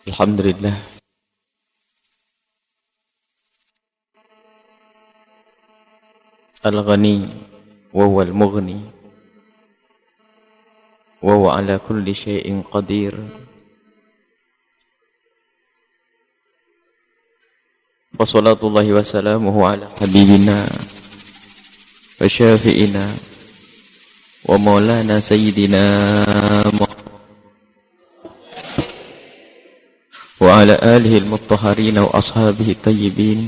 Alhamdulillah, al-ghani wa huwa al-mughni wa huwa ala kulli syai'in qadir. Wa salatullahi wa salamuhu ala habibina wa syafi'ina wa maulana sayyidina wa ala alihi al-mutahharina wa ashabihi tayyibin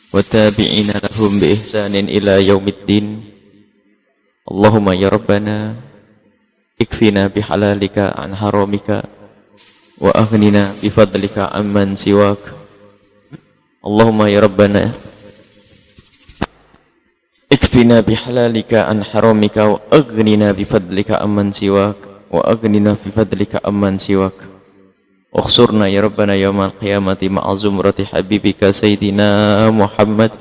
wa tabi'ina lahum bi ihsanin ila yaumiddin. Allahumma ya Rabbana ikfina bihalalika an haramika wa aghnina bifadlika amman siwak. Allahumma ya Rabbana ikfina bihalalika an haramika wa aghnina bifadlika amman siwak wa aghnina bifadlika amman siwak. Ukhsurna ya Rabbana yawmal qiyamati ma'a zumrati habibika Sayyidina Muhammad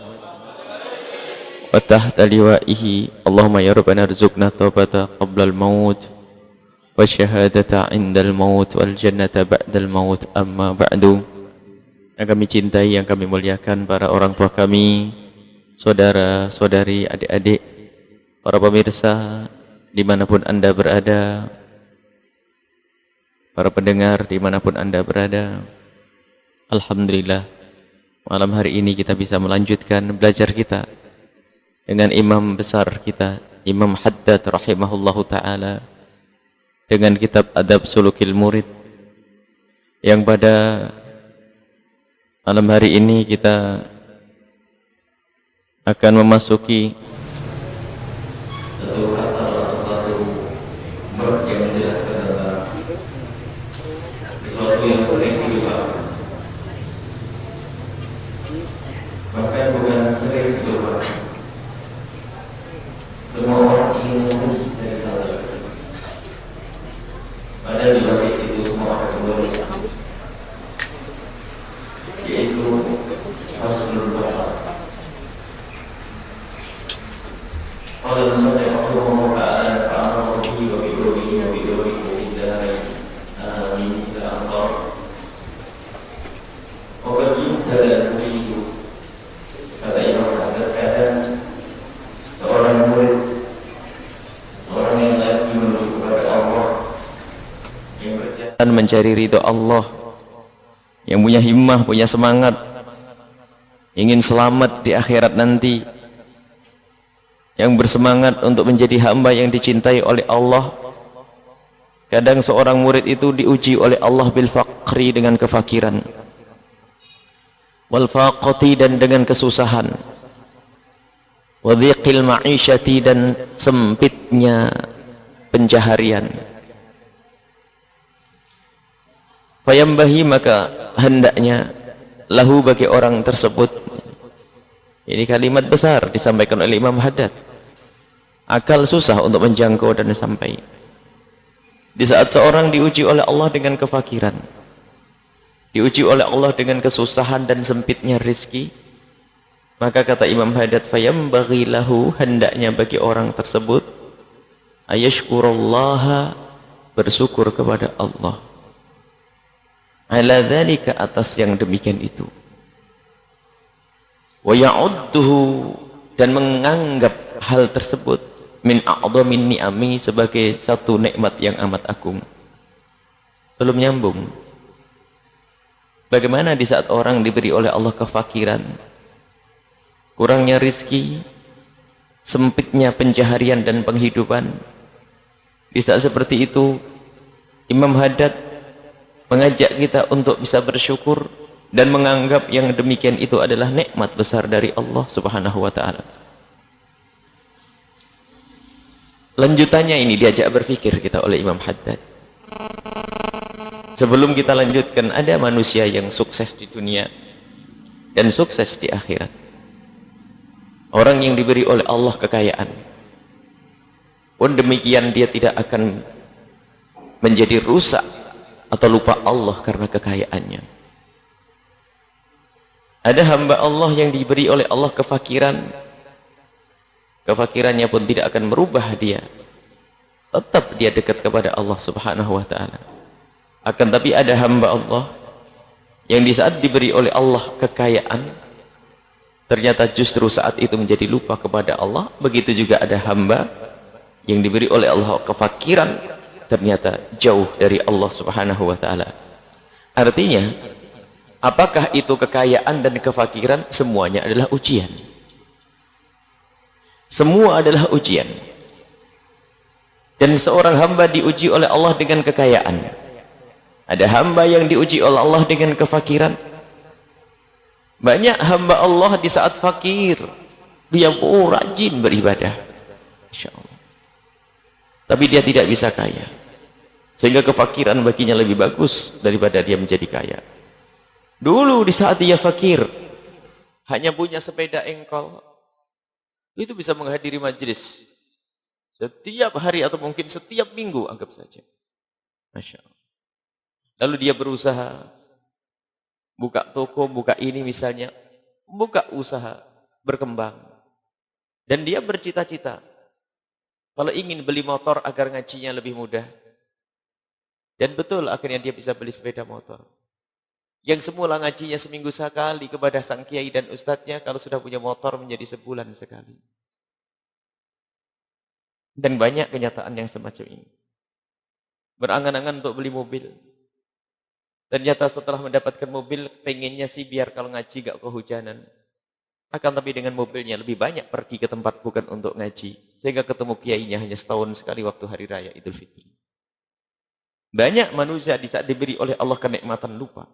wa tahta liwa'ihi. Allahumma ya Rabbana rizukna taubata qabla al-maut wa syahadata inda al-maut wal jannata ba'da al-maut. Amma ba'du. Yang kami cintai, yang kami muliakan, para orang tua kami, saudara, saudari, adik-adik, para pemirsa dimanapun anda berada, para pendengar dimanapun anda berada. Alhamdulillah, malam hari ini kita bisa melanjutkan belajar kita dengan imam besar kita, Imam Haddad rahimahullahu ta'ala, dengan kitab Adab Sulukil Murid, yang pada malam hari ini kita akan memasuki satu pasal atau satu bab yang menjelaskan tentang sesuatu yang sering dilupakan. Bahkan bukan sering dilupakan, semua orang ingin memulai dari hal tersebut. Padahal di balik itu semua akan kembali, yaitu Faslul Basar. Qala al-musannif rahimahullahu ta'ala fa'amara bihi wa bi'ulumihi wa bi'ulumihi wa bi'idarain amin ila anqar. Wa qad yuhtada al-murid, kata Imam Haddad, kadang seorang murid, orang yang lagi menuju kepada Allah, yang berjalan mencari ridha Allah, yang punya himmah, punya semangat, ingin selamat di akhirat nanti, yang bersemangat untuk menjadi hamba yang dicintai oleh Allah. Kadang seorang murid itu diuji oleh Allah bil faqri, dengan kefakiran, wal faqati, dan dengan kesusahan, wa dhiqil ma'isyati, dan sempitnya pencaharian. Fayambahi, maka hendaknya, lahu, bagi orang tersebut. Ini kalimat besar disampaikan oleh Imam Haddad. Akal susah untuk menjangkau dan sampai. Di saat seorang diuji oleh Allah dengan kefakiran, diuji oleh Allah dengan kesusahan dan sempitnya rizki, maka kata Imam Haddad, fayambaghi lahu, hendaknya bagi orang tersebut, ayashkurullaha, bersyukur kepada Allah, ala dzalika, atas yang demikian itu, wa ya'udduhu, dan menganggap hal tersebut min a'dhamin ni'ami, sebagai satu nikmat yang amat agung. Belum nyambung. Bagaimana di saat orang diberi oleh Allah kefakiran, kurangnya rizki, sempitnya pencaharian dan penghidupan, di saat seperti itu Imam Haddad mengajak kita untuk bisa bersyukur dan menganggap yang demikian itu adalah nikmat besar dari Allah Subhanahu wa ta'ala. Lanjutannya ini diajak berpikir kita oleh Imam Haddad. Sebelum kita lanjutkan, ada manusia yang sukses di dunia dan sukses di akhirat. Orang yang diberi oleh Allah kekayaan, pun demikian dia tidak akan menjadi rusak atau lupa Allah karena kekayaannya. Ada hamba Allah yang diberi oleh Allah kefakiran, kefakirannya pun tidak akan merubah dia, tetap dia dekat kepada Allah Subhanahu wa ta'ala. Akan tapi ada hamba Allah Yang di saat diberi oleh Allah kekayaan, ternyata justru saat itu menjadi lupa kepada Allah. Begitu juga ada hamba yang diberi oleh Allah kefakiran, ternyata jauh dari Allah subhanahu wa ta'ala. Artinya, apakah itu kekayaan dan kefakiran? Semuanya adalah ujian. Semua adalah ujian. Dan seorang hamba diuji oleh Allah dengan kekayaan. Ada hamba yang diuji oleh Allah dengan kefakiran. Banyak hamba Allah di saat fakir, dia rajin beribadah, Insya Allah. Tapi dia tidak bisa kaya, sehingga kefakiran baginya lebih bagus daripada dia menjadi kaya. Dulu di saat dia fakir, hanya punya sepeda engkol, itu bisa menghadiri majelis setiap hari atau mungkin setiap minggu, anggap saja. Masya Allah. Lalu dia berusaha buka toko, buka ini misalnya, buka usaha, berkembang. Dan dia bercita-cita kalau ingin beli motor agar ngajinya lebih mudah. Dan betul akhirnya dia bisa beli sepeda motor. Yang semula ngajinya seminggu sekali kepada sang kiai dan ustadznya, kalau sudah punya motor menjadi sebulan sekali. Dan banyak kenyataan yang semacam ini. Berangan-angan untuk beli mobil. Ternyata setelah mendapatkan mobil, pengennya sih biar kalau ngaji gak kehujanan. Akan tapi dengan mobilnya lebih banyak pergi ke tempat bukan untuk ngaji. Sehingga ketemu kiainya hanya setahun sekali waktu hari raya Idul Fitri. Banyak manusia di saat diberi oleh Allah kenikmatan lupa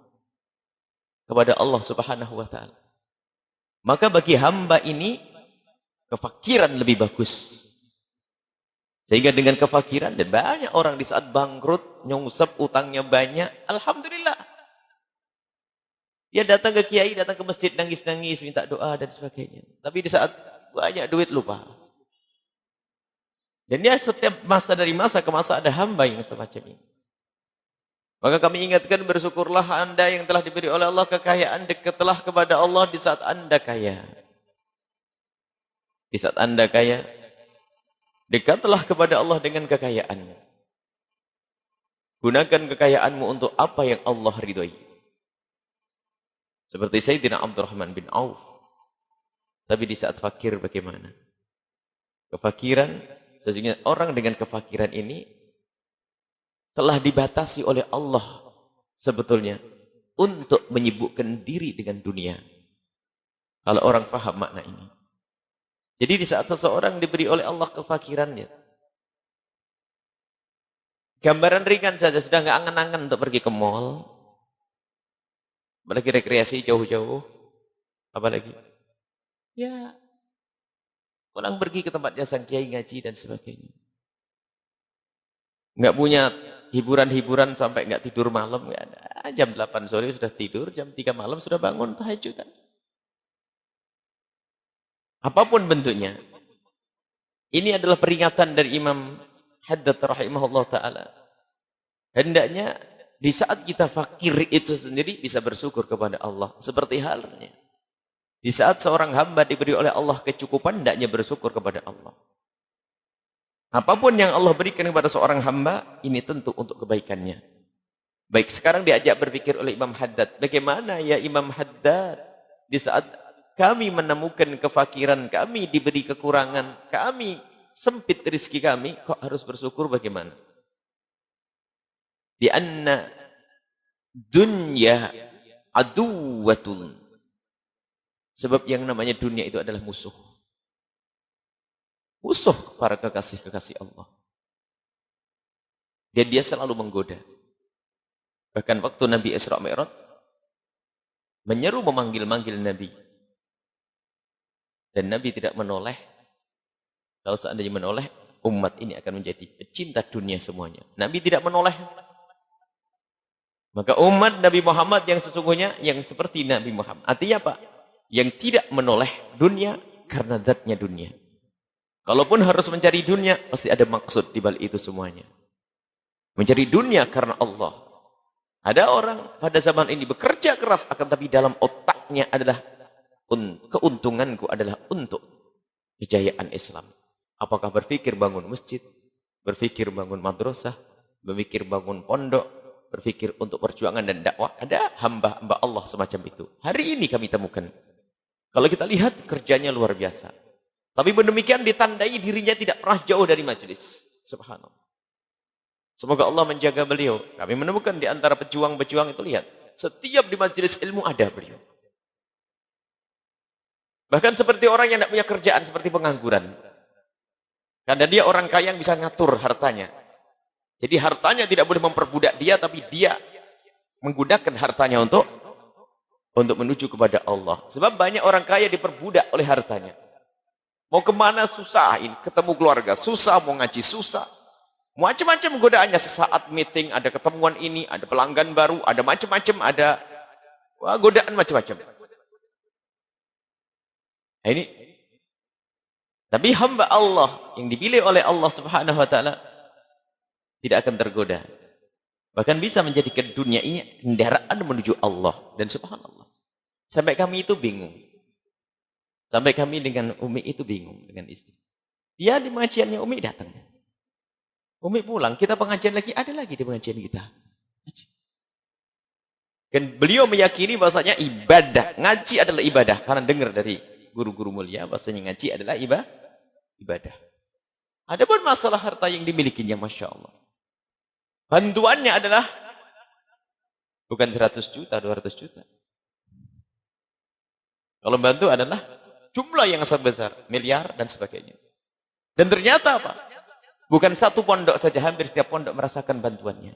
kepada Allah subhanahu wa ta'ala. Maka bagi hamba ini, kefakiran lebih bagus. Sehingga dengan kefakiran, dan banyak orang di saat bangkrut, nyungsep, utangnya banyak, alhamdulillah. Dia datang ke kiai, datang ke masjid, nangis-nangis, minta doa dan sebagainya. Tapi di saat banyak duit lupa. Dan dia setiap masa dari masa ke masa ada hamba yang semacam ini. Maka kami ingatkan, bersyukurlah Anda yang telah diberi oleh Allah kekayaan, dekatlah kepada Allah di saat Anda kaya. Di saat Anda kaya, dekatlah kepada Allah dengan kekayaan. Gunakan kekayaanmu untuk apa yang Allah ridhoi. Seperti Sayyidina Abdurrahman bin Auf. Tapi di saat fakir bagaimana? Kefakiran, sesungguhnya orang dengan kefakiran ini telah dibatasi oleh Allah sebetulnya untuk menyibukkan diri dengan dunia. Kalau orang faham makna ini. Jadi di saat seseorang diberi oleh Allah kefakirannya, gambaran ringan saja, sudah nggak angan-angan untuk pergi ke mall, apalagi rekreasi jauh-jauh, apalagi ya pulang pergi ke tempatnya sang kiai ngaji dan sebagainya. Nggak punya hiburan-hiburan sampai nggak tidur malam, nggak ada. Jam 8 sore sudah tidur, jam 3 malam sudah bangun tahajudan. Apapun bentuknya. Ini adalah peringatan dari Imam Haddad rahimahullah ta'ala. Hendaknya di saat kita fakir itu sendiri bisa bersyukur kepada Allah. Seperti halnya. Di saat seorang hamba diberi oleh Allah kecukupan, hendaknya bersyukur kepada Allah. Apapun yang Allah berikan kepada seorang hamba, ini tentu untuk kebaikannya. Baik, sekarang diajak berpikir oleh Imam Haddad. Bagaimana ya Imam Haddad? Di saat kami menemukan kefakiran, kami diberi kekurangan, kami sempit rezeki kami, kok harus bersyukur bagaimana? Di anna dunya aduwatun. Sebab yang namanya dunia itu adalah musuh. Musuh para kekasih-kekasih Allah. Dan dia selalu menggoda. Bahkan waktu Nabi Isra Mi'raj menyeru memanggil-manggil Nabi. Dan Nabi tidak menoleh. Kalau seandainya menoleh, umat ini akan menjadi pecinta dunia semuanya. Nabi tidak menoleh. Maka umat Nabi Muhammad yang sesungguhnya, yang seperti Nabi Muhammad. Artinya apa? Yang tidak menoleh dunia karena zatnya dunia. Kalaupun harus mencari dunia, pasti ada maksud di balik itu semuanya. Mencari dunia karena Allah. Ada orang pada zaman ini bekerja keras, akan tapi dalam otaknya adalah keuntunganku adalah untuk kejayaan Islam. Apakah berpikir bangun masjid, berpikir bangun madrasah, berpikir bangun pondok, berpikir untuk perjuangan dan dakwah, ada hamba-hamba Allah semacam itu. Hari ini kami temukan. Kalau kita lihat kerjanya luar biasa. Tapi demikian ditandai dirinya tidak pernah jauh dari majelis. Subhanallah. Semoga Allah menjaga beliau. Kami menemukan di antara pejuang-pejuang itu, lihat, setiap di majelis ilmu ada beliau. Bahkan seperti orang yang tidak punya kerjaan, seperti pengangguran. Karena dia orang kaya yang bisa ngatur hartanya. Jadi hartanya tidak boleh memperbudak dia, tapi dia menggunakan hartanya untuk menuju kepada Allah. Sebab banyak orang kaya diperbudak oleh hartanya. Mau kemana susah, ini ketemu keluarga susah, mau ngaji susah. Macam-macam godaannya. Sesaat meeting ada ketemuan ini, ada pelanggan baru, ada macam-macam, ada godaan macam-macam. Nah, ini. Tapi hamba Allah yang dipilih oleh Allah Subhanahu wa taala tidak akan tergoda. Bahkan bisa menjadikan dunia ini kendaraan menuju Allah. Dan subhanallah, sampai kami itu bingung. Sampai kami dengan Umi itu bingung dengan istri. Dia di pengajiannya Umi datang. Umi pulang, kita pengajian lagi, ada lagi di pengajian kita. Dan beliau meyakini bahasanya ibadah, ngaji adalah ibadah. Karena dengar dari guru-guru mulia bahasanya ngaji adalah ibadah. Adapun masalah harta yang dimilikinya, Masya Allah, bantuannya adalah bukan 100 juta, 200 juta. Kalau bantu adalah jumlah yang sangat besar, miliar dan sebagainya. Dan ternyata apa? Bukan satu pondok saja, hampir setiap pondok merasakan bantuannya.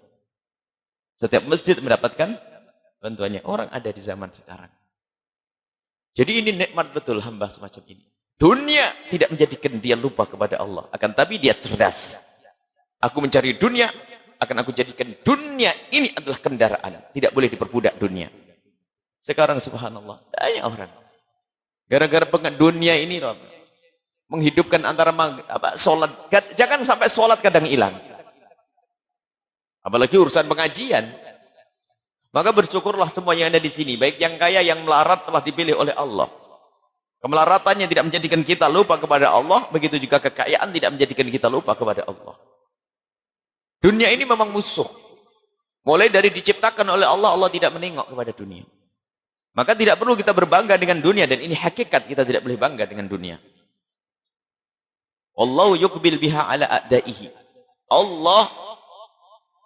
Setiap masjid mendapatkan bantuannya. Orang ada di zaman sekarang. Jadi ini nikmat betul hamba semacam ini. Dunia tidak menjadikan dia lupa kepada Allah. Akan tapi dia cerdas. Aku mencari dunia, akan aku jadikan dunia ini adalah kendaraan. Tidak boleh diperbudak dunia. Sekarang subhanallah, banyak orang. Gara-gara dunia ini loh, menghidupkan antara sholat. Jangan sampai sholat kadang hilang. Apalagi urusan pengajian. Maka bersyukurlah semua yang ada di sini. Baik yang kaya, yang melarat telah dipilih oleh Allah. Kemelaratannya tidak menjadikan kita lupa kepada Allah. Begitu juga kekayaan tidak menjadikan kita lupa kepada Allah. Dunia ini memang musuh. Mulai dari diciptakan oleh Allah, Allah tidak menengok kepada dunia. Maka tidak perlu kita berbangga dengan dunia. Dan ini hakikat, kita tidak boleh bangga dengan dunia. Allahu yuqbil biha ala a'daihi. Allah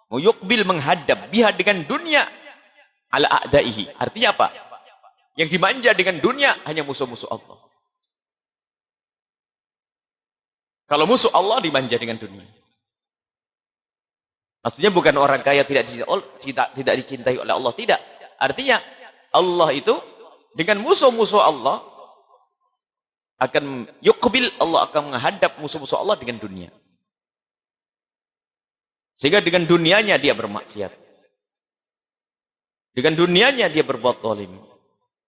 yukbil menghadap biha dengan dunia ala a'daihi. Artinya apa? Yang dimanja dengan dunia hanya musuh-musuh Allah. Kalau musuh Allah dimanja dengan dunia. Maksudnya bukan orang kaya tidak dicintai oleh Allah. Tidak. Artinya Allah itu dengan musuh-musuh Allah akan yukbil, Allah akan menghadap musuh-musuh Allah dengan dunia. Sehingga dengan dunianya dia bermaksiat. Dengan dunianya dia berbuat zalim.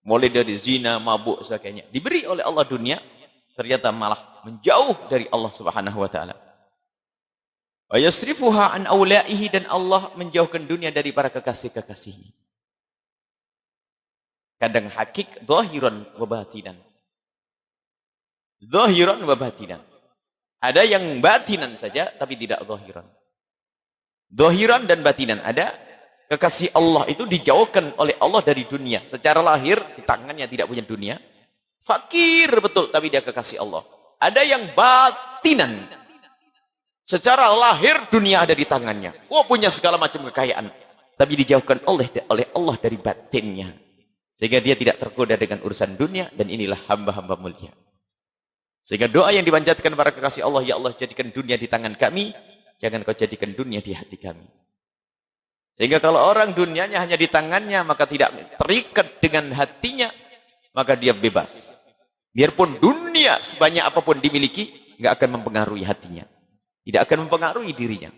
Mulai dari zina, mabuk, sebagainya. Diberi oleh Allah dunia, ternyata malah menjauh dari Allah Subhanahu wa taala. Wa yasrifuha an aulaihi, dan Allah menjauhkan dunia dari para kekasih-kekasihnya. Kadang hakik zahiran wa batinan. Zahiran wa batinan. Ada yang batinan saja tapi tidak zahiran. Zahiran dan batinan ada. Kekasih Allah itu dijauhkan oleh Allah dari dunia. Secara lahir di tangannya tidak punya dunia. Fakir betul tapi dia kekasih Allah. Ada yang batinan. Secara lahir dunia ada di tangannya. Oh, punya segala macam kekayaan. Tapi dijauhkan oleh Allah dari batinnya. Sehingga dia tidak tergoda dengan urusan dunia. Dan inilah hamba-hamba mulia. Sehingga doa yang dipanjatkan para kekasih Allah, ya Allah jadikan dunia di tangan kami, jangan kau jadikan dunia di hati kami. Sehingga kalau orang dunianya hanya di tangannya, maka tidak terikat dengan hatinya, maka dia bebas. Biarpun dunia sebanyak apapun dimiliki, nggak akan mempengaruhi hatinya. Tidak akan mempengaruhi dirinya.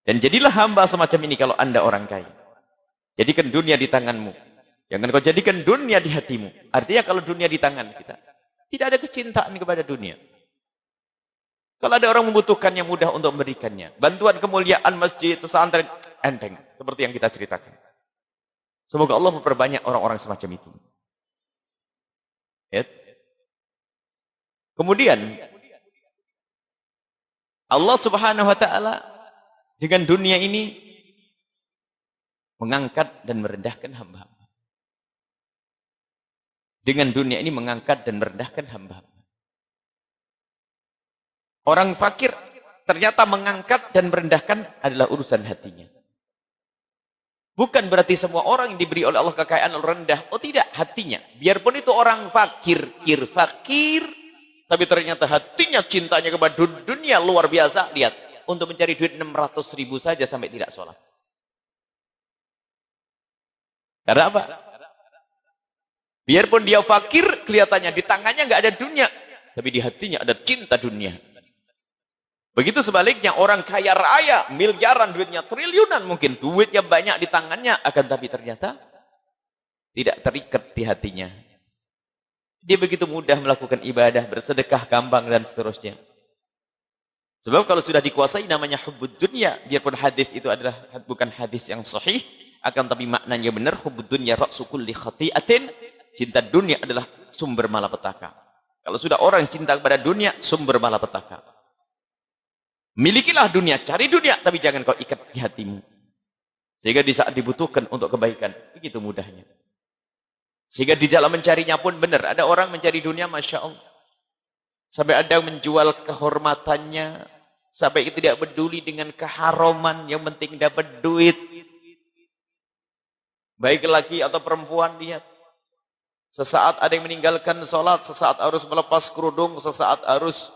Dan jadilah hamba semacam ini kalau Anda orang kaya. Jadikan dunia di tanganmu. Jangan kau jadikan dunia di hatimu. Artinya kalau dunia di tangan kita, tidak ada kecintaan kepada dunia. Kalau ada orang membutuhkannya, mudah untuk memberikannya. Bantuan kemuliaan masjid, pesantren, enteng. Seperti yang kita ceritakan. Semoga Allah memperbanyak orang-orang semacam itu. Ya. Kemudian, Allah Subhanahu wa ta'ala dengan dunia ini mengangkat dan merendahkan hamba-hamba. Dengan dunia ini mengangkat dan merendahkan hamba-hamba. Orang fakir ternyata mengangkat dan merendahkan adalah urusan hatinya. Bukan berarti semua orang yang diberi oleh Allah kekayaan rendah. Oh tidak, hatinya. Biarpun itu orang fakir, fakir. Tapi ternyata hatinya cintanya kepada dunia luar biasa. Lihat, untuk mencari duit 600.000 saja sampai tidak sholat. Karena apa? Biarpun dia fakir, kelihatannya di tangannya nggak ada dunia. Tapi di hatinya ada cinta dunia. Begitu sebaliknya, orang kaya raya, miliaran duitnya, triliunan mungkin, duitnya banyak di tangannya, akan tapi ternyata tidak terikat di hatinya. Dia begitu mudah melakukan ibadah, bersedekah, gampang, dan seterusnya. Sebab kalau sudah dikuasai namanya hubbud dunya, biarpun hadis itu adalah bukan hadis yang sahih, akan tapi maknanya benar, hubbud dunya ra'su kulli khati'atin, cinta dunia adalah sumber malapetaka. Kalau sudah orang cinta kepada dunia, sumber malapetaka. Milikilah dunia, cari dunia, tapi jangan kau ikat di hatimu. Sehingga di saat dibutuhkan untuk kebaikan, begitu mudahnya. Sehingga di dalam mencarinya pun benar. Ada orang mencari dunia, Masya Allah. Sampai ada yang menjual kehormatannya, sampai tidak peduli dengan keharaman, yang penting dapat duit. Baik laki atau perempuan, lihat. Sesaat ada yang meninggalkan sholat, sesaat harus melepas kerudung, sesaat harus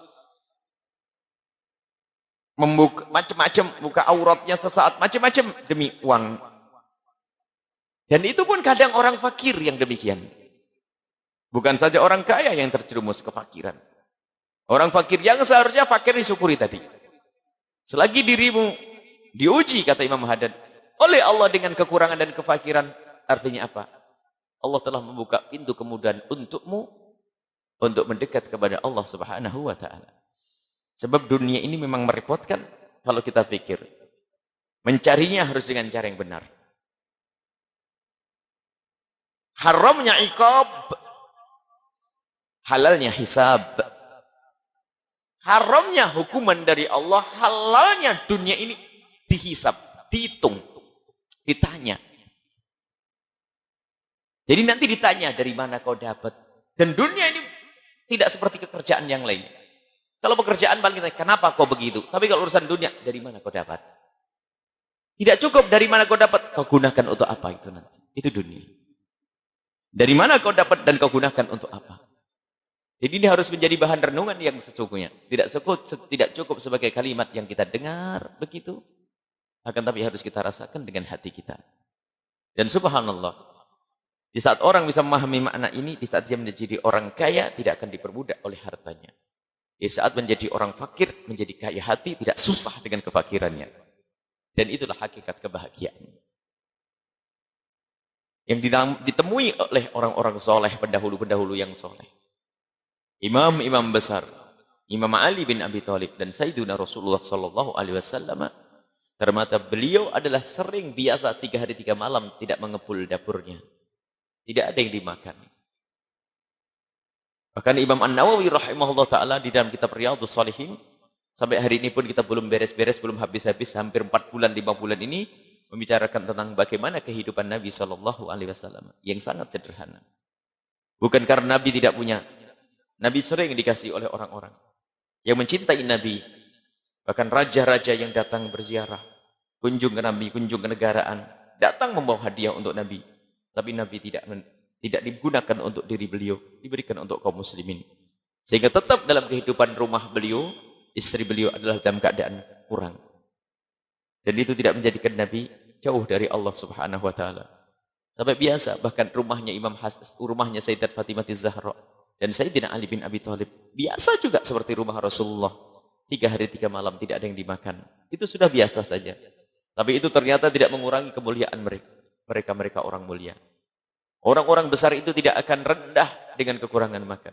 membuka macam-macam, buka auratnya sesaat, macam-macam demi uang. Dan itu pun kadang orang fakir yang demikian. Bukan saja orang kaya yang terjerumus kefakiran. Orang fakir yang seharusnya fakir disyukuri tadi. Selagi dirimu diuji, kata Imam Haddad, oleh Allah dengan kekurangan dan kefakiran, artinya apa? Allah telah membuka pintu kemudahan untukmu untuk mendekat kepada Allah Subhanahu wa ta'ala. Sebab dunia ini memang merepotkan kalau kita pikir. Mencarinya harus dengan cara yang benar. Haramnya iqab, halalnya hisab. Haramnya hukuman dari Allah, halalnya dunia ini dihisab, dihitung, ditanya. Jadi nanti ditanya dari mana kau dapat. Dan dunia ini tidak seperti pekerjaan yang lain. Kalau pekerjaan paling kita, kenapa kau begitu? Tapi kalau urusan dunia, dari mana kau dapat? Tidak cukup dari mana kau dapat, kau gunakan untuk apa itu nanti? Itu dunia. Dari mana kau dapat dan kau gunakan untuk apa? Jadi ini harus menjadi bahan renungan yang sesungguhnya. Tidak cukup sebagai kalimat yang kita dengar begitu. Akan tapi harus kita rasakan dengan hati kita. Dan subhanallah, di saat orang bisa memahami makna ini, di saat dia menjadi orang kaya, tidak akan diperbudak oleh hartanya. Di saat menjadi orang fakir, menjadi kaya hati, tidak susah dengan kefakirannya. Dan itulah hakikat kebahagiaan. Yang ditemui oleh orang-orang soleh, pendahulu-pendahulu yang soleh. Imam-imam besar, Imam Ali bin Abi Thalib dan Sayyiduna Rasulullah sallallahu alaihi wasallam, ternyata beliau adalah sering biasa 3 hari 3 malam tidak mengepul dapurnya. Tidak ada yang dimakan. Bahkan Imam An-Nawawi rahimahullah ta'ala di dalam kitab Riyadhus Shalihin, sampai hari ini pun kita belum beres-beres, belum habis-habis, hampir 4 bulan, 5 bulan ini, membicarakan tentang bagaimana kehidupan Nabi SAW, yang sangat sederhana. Bukan karena Nabi tidak punya. Nabi sering dikasih oleh orang-orang yang mencintai Nabi. Bahkan raja-raja yang datang berziarah, kunjung ke Nabi, kunjung ke negaraan, datang membawa hadiah untuk Nabi. Tapi Nabi tidak digunakan untuk diri beliau, diberikan untuk kaum muslimin. Sehingga tetap dalam kehidupan rumah beliau, istri beliau adalah dalam keadaan kurang. Dan itu tidak menjadikan Nabi jauh dari Allah Subhanahu wa taala. Sampai biasa bahkan rumahnya rumahnya Sayyidat Fatimah Az-Zahra dan Sayyidina Ali bin Abi Thalib biasa juga seperti rumah Rasulullah. 3 hari 3 malam tidak ada yang dimakan. Itu sudah biasa saja. Tapi itu ternyata tidak mengurangi kemuliaan mereka orang mulia. Orang-orang besar itu tidak akan rendah dengan kekurangan makan.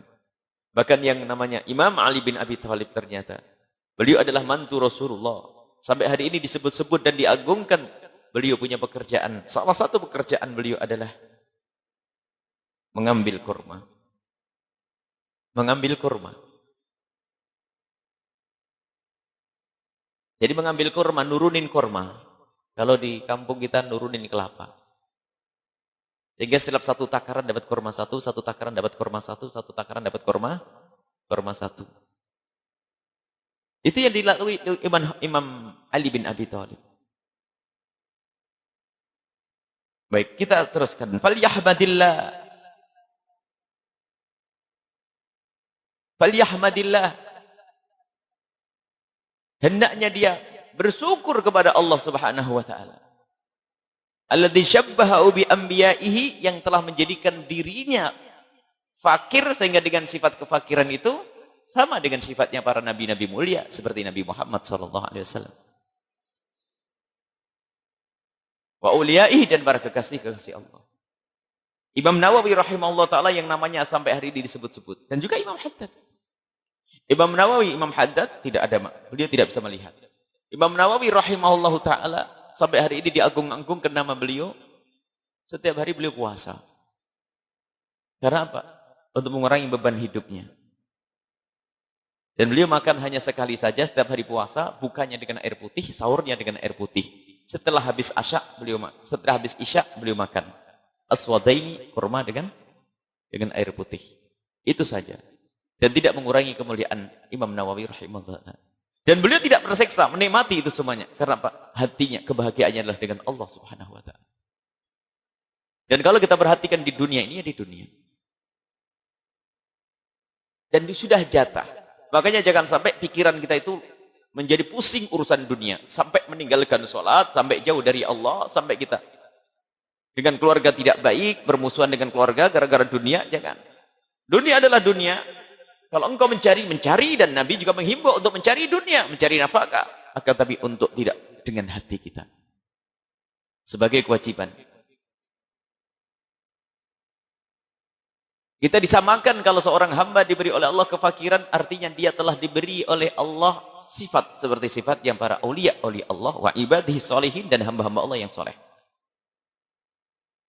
Bahkan yang namanya Imam Ali bin Abi Thalib ternyata, beliau adalah mantu Rasulullah. Sampai hari ini disebut-sebut dan diagungkan. Beliau punya pekerjaan. Salah satu pekerjaan beliau adalah mengambil kurma. Mengambil kurma. Jadi mengambil kurma, nurunin kurma. Kalau di kampung kita nurunin kelapa. Sehingga setiap satu takaran dapat kurma satu, satu takaran dapat kurma satu, satu takaran dapat kurma satu. Itu yang dilalui Imam Ali bin Abi Thalib. Baik, kita teruskan. Falyahmadillah. Falyahmadillah. Hendaknya dia bersyukur kepada Allah Subhanahu wa taala. Alladzi syabbaha bi anbiya'ihi, yang telah menjadikan dirinya fakir sehingga dengan sifat kefakiran itu sama dengan sifatnya para nabi-nabi mulia seperti Nabi Muhammad sallallahu alaihi wasallam. Wa uliyaihi, dan para kekasih-kekasih Allah. Imam Nawawi rahimahullah ta'ala yang namanya sampai hari ini disebut-sebut. Dan juga Imam Haddad. Imam Nawawi, Imam Haddad tidak ada, beliau tidak bisa melihat. Imam Nawawi rahimahullah ta'ala sampai hari ini diagung-agungkan nama beliau. Setiap hari beliau puasa. Karena apa? Untuk mengurangi beban hidupnya. Dan beliau makan hanya sekali saja setiap hari puasa, bukanya dengan air putih, sahurnya dengan air putih. Setelah habis isya beliau makan aswadaini, kurma dengan air putih. Itu saja. Dan tidak mengurangi kemuliaan Imam Nawawi rahimahullah. Dan beliau tidak terseksa menikmati itu semuanya. Karena apa? Hatinya, kebahagiaannya adalah dengan Allah Subhanahu wa taala. Dan kalau kita perhatikan di dunia ini, ya di dunia. Dan sudah jatah. Makanya jangan sampai pikiran kita itu menjadi pusing urusan dunia, sampai meninggalkan sholat, sampai jauh dari Allah, sampai kita dengan keluarga tidak baik, bermusuhan dengan keluarga gara-gara dunia. Jangan. Dunia adalah dunia. Kalau engkau mencari, dan Nabi juga menghimbau untuk mencari dunia, mencari nafkah, akan tapi untuk tidak dengan hati kita sebagai kewajiban. Kita disamakan kalau seorang hamba diberi oleh Allah kefakiran, artinya dia telah diberi oleh Allah sifat seperti sifat yang para aulia Allah wa ibadihi sholihin, dan hamba-hamba Allah yang soleh.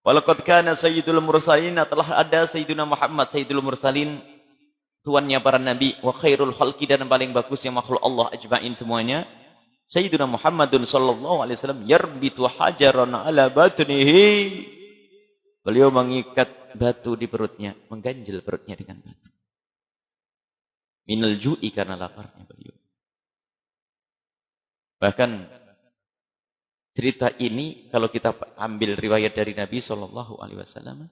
Walaqad kana sayyidul mursalin, telah ada Sayyiduna Muhammad sayyidul mursalin, tuannya para nabi, wa khairul khalqi, dan paling bagusnya makhluk Allah ajma'in semuanya, Sayyiduna Muhammadun sallallahu alaihi wasallam, yarbitu hajaran ala batnihi, beliau mengikat batu di perutnya, mengganjil perutnya dengan batu. Minal ju'i, karena laparnya beliau. Bahkan cerita ini kalau kita ambil riwayat dari Nabi Shallallahu Alaihi Wasallam,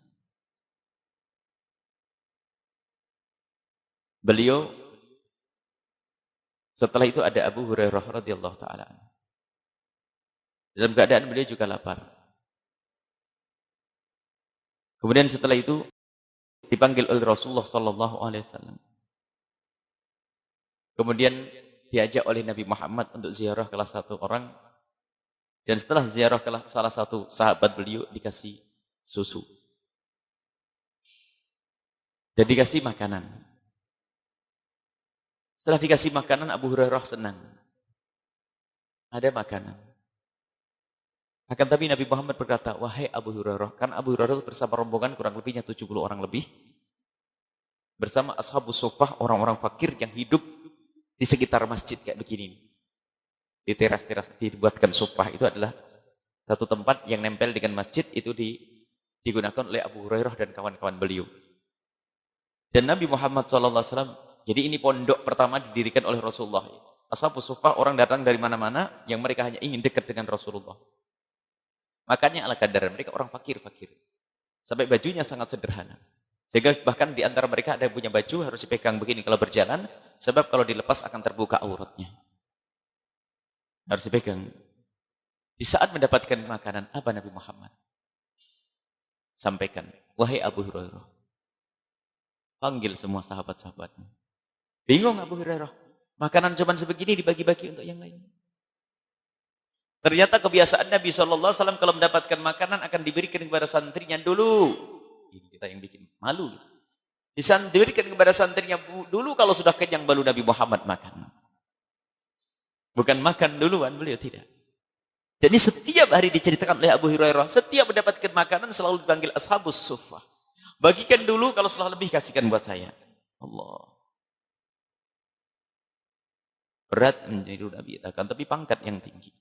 beliau setelah itu ada Abu Hurairah radhiyallahu taala. Dalam keadaan beliau juga lapar. Kemudian setelah itu dipanggil oleh Rasulullah Shallallahu Alaihi Wasallam. Kemudian diajak oleh Nabi Muhammad untuk ziarah ke salah satu orang, dan setelah ziarah ke salah satu sahabat beliau dikasih susu dan dikasih makanan. Setelah dikasih makanan, Abu Hurairah senang, ada makanan. Akan tapi Nabi Muhammad berkata, wahai Abu Hurairah, kan Abu Hurairah bersama rombongan kurang lebihnya 70 orang lebih, bersama ashabus suffah, orang-orang fakir yang hidup di sekitar masjid kayak begini. Di teras-teras dibuatkan suffah, itu adalah satu tempat yang nempel dengan masjid, itu digunakan oleh Abu Hurairah dan kawan-kawan beliau. Dan Nabi Muhammad SAW, jadi ini pondok pertama didirikan oleh Rasulullah. Ashabus suffah, orang datang dari mana-mana yang mereka hanya ingin dekat dengan Rasulullah. Makanya ala kadar mereka orang fakir-fakir. Sampai bajunya sangat sederhana. Sehingga bahkan di antara mereka ada yang punya baju harus dipegang begini kalau berjalan, sebab kalau dilepas akan terbuka auratnya. Harus dipegang. Di saat mendapatkan makanan, apa Nabi Muhammad sampaikan? Wahai Abu Hurairah, panggil semua sahabat-sahabatmu. Bingung Abu Hurairah. Makanan cuma sebegini dibagi-bagi untuk yang lain. Ternyata kebiasaan Nabi SAW kalau mendapatkan makanan akan diberikan kepada santrinya dulu. Ini kita yang bikin malu. Diberikan kepada santrinya dulu, kalau sudah kenyang baru Nabi Muhammad makan. Bukan makan duluan, beliau tidak. Jadi setiap hari diceritakan oleh Abu Hurairah, setiap mendapatkan makanan selalu dipanggil ashabus suffah. Bagikan dulu, kalau setelah lebih kasihkan buat saya. Allah. Berat menjadi Nabi, tapi pangkat yang tinggi.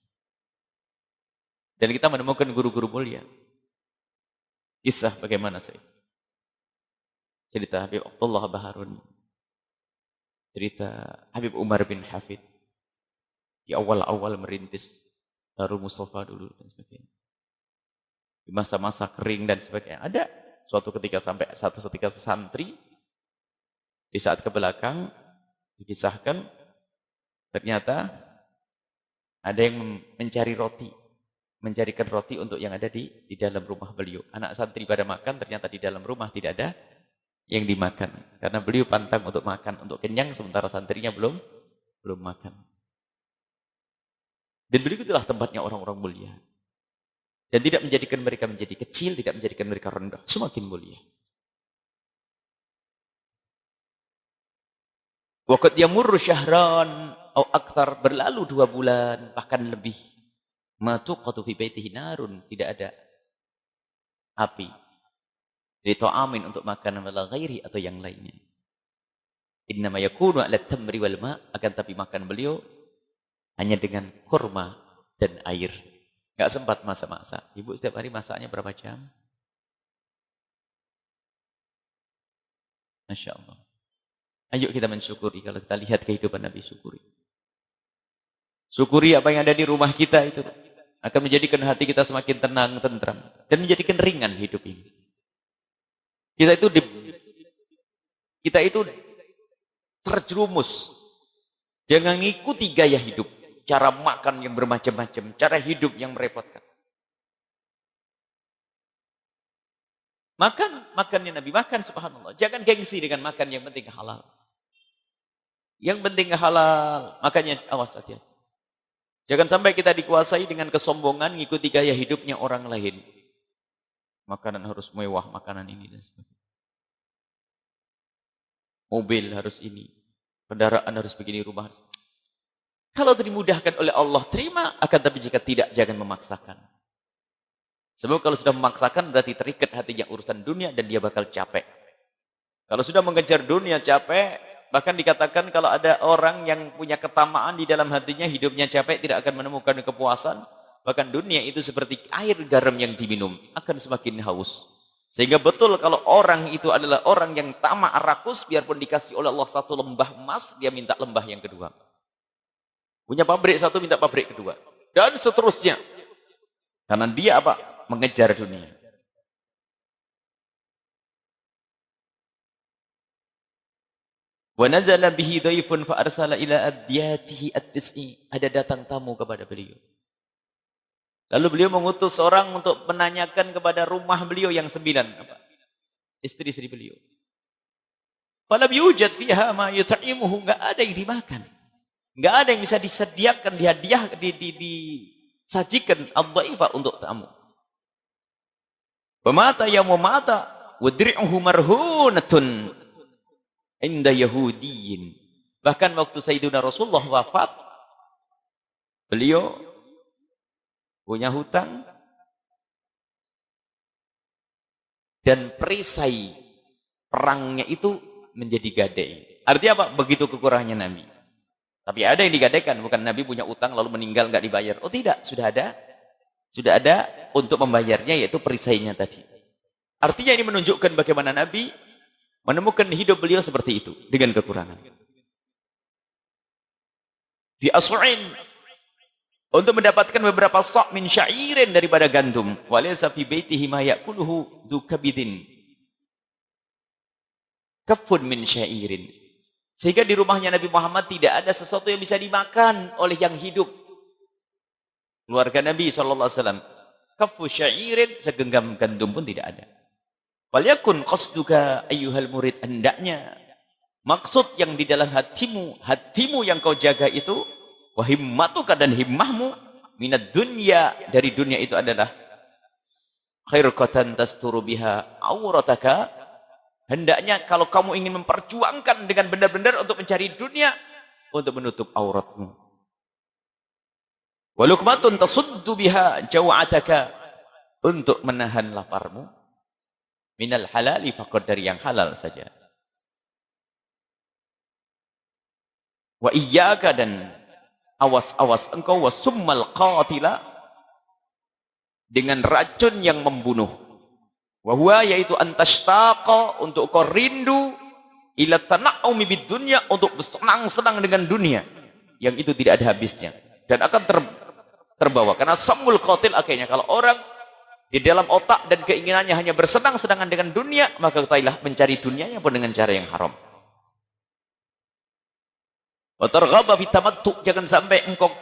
Dan kita menemukan guru-guru mulia. Kisah bagaimana saya? Cerita Habib Abdullah Baharun. Cerita Habib Umar bin Hafid. Di awal-awal merintis Darul Mustafa dulu dan sebagainya. Di masa-masa kering dan sebagainya. Ada suatu ketika sampai satu ketika santri. Di saat ke belakang dikisahkan ternyata ada yang mencari roti. Mencarikan roti untuk yang ada di dalam rumah beliau. Anak santri pada makan, ternyata di dalam rumah tidak ada yang dimakan. Karena beliau pantang untuk makan, untuk kenyang, sementara santrinya belum makan. Dan beliau itulah tempatnya orang-orang mulia. Dan tidak menjadikan mereka menjadi kecil, tidak menjadikan mereka rendah. Semakin mulia. Waqad yamurru syahran atau akthar, berlalu 2 bulan, bahkan lebih. Ma tuqatu fi baitihi narun, tidak ada api. Li ta'amin, untuk makanan wala ghairi, atau yang lainnya. Innama yakunu 'ala tamri wal ma', akan tapi makan beliau hanya dengan kurma dan air. Enggak sempat masak-masak. Ibu setiap hari masaknya berapa jam? Masya Allah. Ayo kita mensyukuri, kalau kita lihat kehidupan Nabi, syukuri. Syukuri apa yang ada di rumah kita itu. Akan menjadikan hati kita semakin tenang, tentram. Dan menjadikan ringan hidup ini. Kita itu terjerumus. Jangan ngikuti gaya hidup. Cara makan yang bermacam-macam. Cara hidup yang merepotkan. Makannya Nabi. Makan, subhanallah. Jangan gengsi dengan makan, yang penting halal. Yang penting halal. Makanya awas, hati-hati. Jangan sampai kita dikuasai dengan kesombongan, ngikuti gaya hidupnya orang lain. Makanan harus mewah, makanan ini dan sebagainya. Mobil harus ini. Kendaraan harus begini, rumah harus. Kalau dimudahkan oleh Allah, terima. Akan tapi jika tidak, jangan memaksakan. Sebab kalau sudah memaksakan, berarti terikat hatinya urusan dunia dan dia bakal capek. Kalau sudah mengejar dunia capek, bahkan dikatakan kalau ada orang yang punya ketamaan di dalam hatinya, hidupnya capek, tidak akan menemukan kepuasan. Bahkan dunia itu seperti air garam yang diminum, akan semakin haus. Sehingga betul kalau orang itu adalah orang yang tamak rakus, biarpun dikasih oleh Allah 1 lembah emas, dia minta lembah yang kedua. Punya pabrik 1, minta pabrik kedua. Dan seterusnya. Karena dia apa? Mengejar dunia. Wa nazala bihi dhaifun fa arsala ila adyatihi at-tis'i. Ada datang tamu kepada beliau. Lalu beliau mengutus orang untuk menanyakan kepada rumah beliau yang 9, apa? Istri-istri beliau. Falam yujad fiha ma yut'imuhu, enggak ada yang dimakan. Enggak ada yang bisa disediakan, dihadiah, disajikan ad-dhaifa untuk tamu. Wa mata yauma mata wa dir'uhu marhunatun inda Yahudiyin. Bahkan waktu Sayyidina Rasulullah wafat, beliau punya hutang dan perisai perangnya itu menjadi gadai. Artinya apa? Begitu kekurangannya Nabi. Tapi ada yang digadaikan, bukan Nabi punya utang lalu meninggal nggak dibayar. Oh tidak, sudah ada untuk membayarnya, yaitu perisainya tadi. Artinya ini menunjukkan bagaimana Nabi menemukan hidup beliau seperti itu, dengan kekurangan. Fi as'in, untuk mendapatkan beberapa sa' min syairin daripada gandum. Walaysa fi baitihi ma ya'kuluhu dzu kabidin. Kafun min syairin. Sehingga di rumahnya Nabi Muhammad tidak ada sesuatu yang bisa dimakan oleh yang hidup. Keluarga Nabi SAW. Kafu syairin, segenggam gandum pun tidak ada. Walyakun qasduka ayyuhal murid, hendaknya maksud yang di dalam hatimu yang kau jaga itu, wa himmatuka, dan himmahmu, minad dunya, dari dunia itu adalah khirqatan tasturu biha aurataka. Hendaknya kalau kamu ingin memperjuangkan dengan benar-benar untuk mencari dunia, untuk menutup auratmu. Wa luqmatun tasuddu biha jaw'ataka, untuk menahan laparmu. Minal halali faqad, dari yang halal saja. Wa iyyaka, dan awas-awas engkau, wasummal qatila, dengan racun yang membunuh. Wa huwa, yaitu antashtaqa, untuk kau rindu, ila tana'umi bid dunya, untuk bersenang-senang dengan dunia yang itu tidak ada habisnya dan akan terbawa. Karena samul qatil, akhirnya kalau orang di dalam otak dan keinginannya hanya bersenang-senangan dengan dunia, maka ketahuilah mencari dunianya pun dengan cara yang haram. Wa targhaba fi tamattu, jangan sampai engkau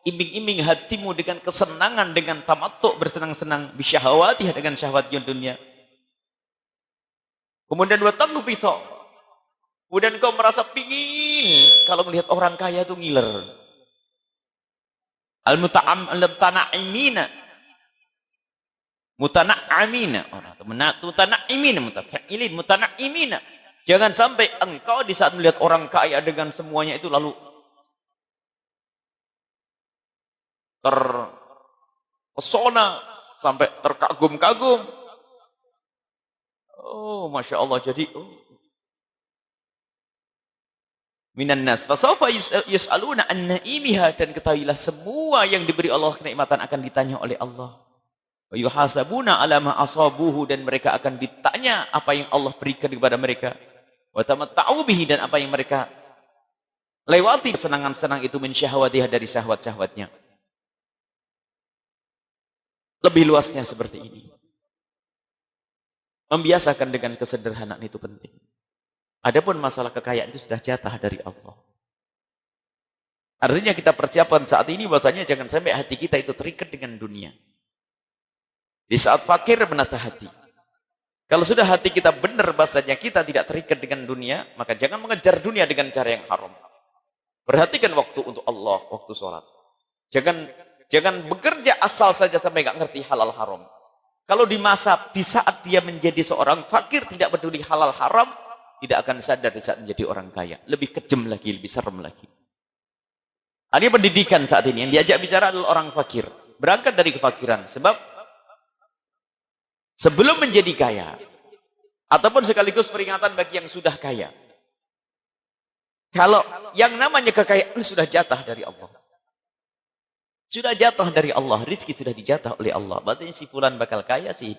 iming-iming hatimu dengan kesenangan, dengan tamattu, bersenang-senang, bisyahawati, dengan syahwatnya dunia. Kemudian wa tanghbita, kemudian kau merasa pingin kalau melihat orang kaya itu ngiler. Al-mutana'imina, mutana'imina. Jangan sampai engkau di saat melihat orang kaya dengan semuanya itu lalu terpesona sampai terkagum-kagum. Oh, Masya Allah. Jadi minan nas fasawfa yus'aluna an na'imiha, dan ketahuilah semua yang diberi Allah kenikmatan akan ditanya oleh Allah. Wa yuhasabuna ala ma asabuhu, dan mereka akan ditanya apa yang Allah berikan kepada mereka. Wa tamatta'u bihi, dan apa yang mereka lewati senangan-senang itu, min syahwatiha, dari syahwat-syahwatnya. Lebih luasnya seperti ini. Membiasakan dengan kesederhanaan itu penting. Adapun masalah kekayaan itu sudah jatah dari Allah. Artinya kita persiapan saat ini bahwasanya jangan sampai hati kita itu terikat dengan dunia. Di saat fakir menata hati. Kalau sudah hati kita benar bahwasanya kita tidak terikat dengan dunia, maka jangan mengejar dunia dengan cara yang haram. Perhatikan waktu untuk Allah, waktu sholat. Jangan bekerja asal saja sampai nggak ngerti halal haram. Kalau di saat dia menjadi seorang fakir, tidak peduli halal haram, tidak akan sadar di saat menjadi orang kaya. Lebih kejam lagi, lebih serem lagi. Ada pendidikan saat ini, yang diajak bicara adalah orang fakir. Berangkat dari kefakiran. Sebab sebelum menjadi kaya, ataupun sekaligus peringatan bagi yang sudah kaya. Kalau yang namanya kekayaan sudah jatah dari Allah. Sudah jatah dari Allah, rizki sudah dijatah oleh Allah. Maksudnya si fulan bakal kaya sih.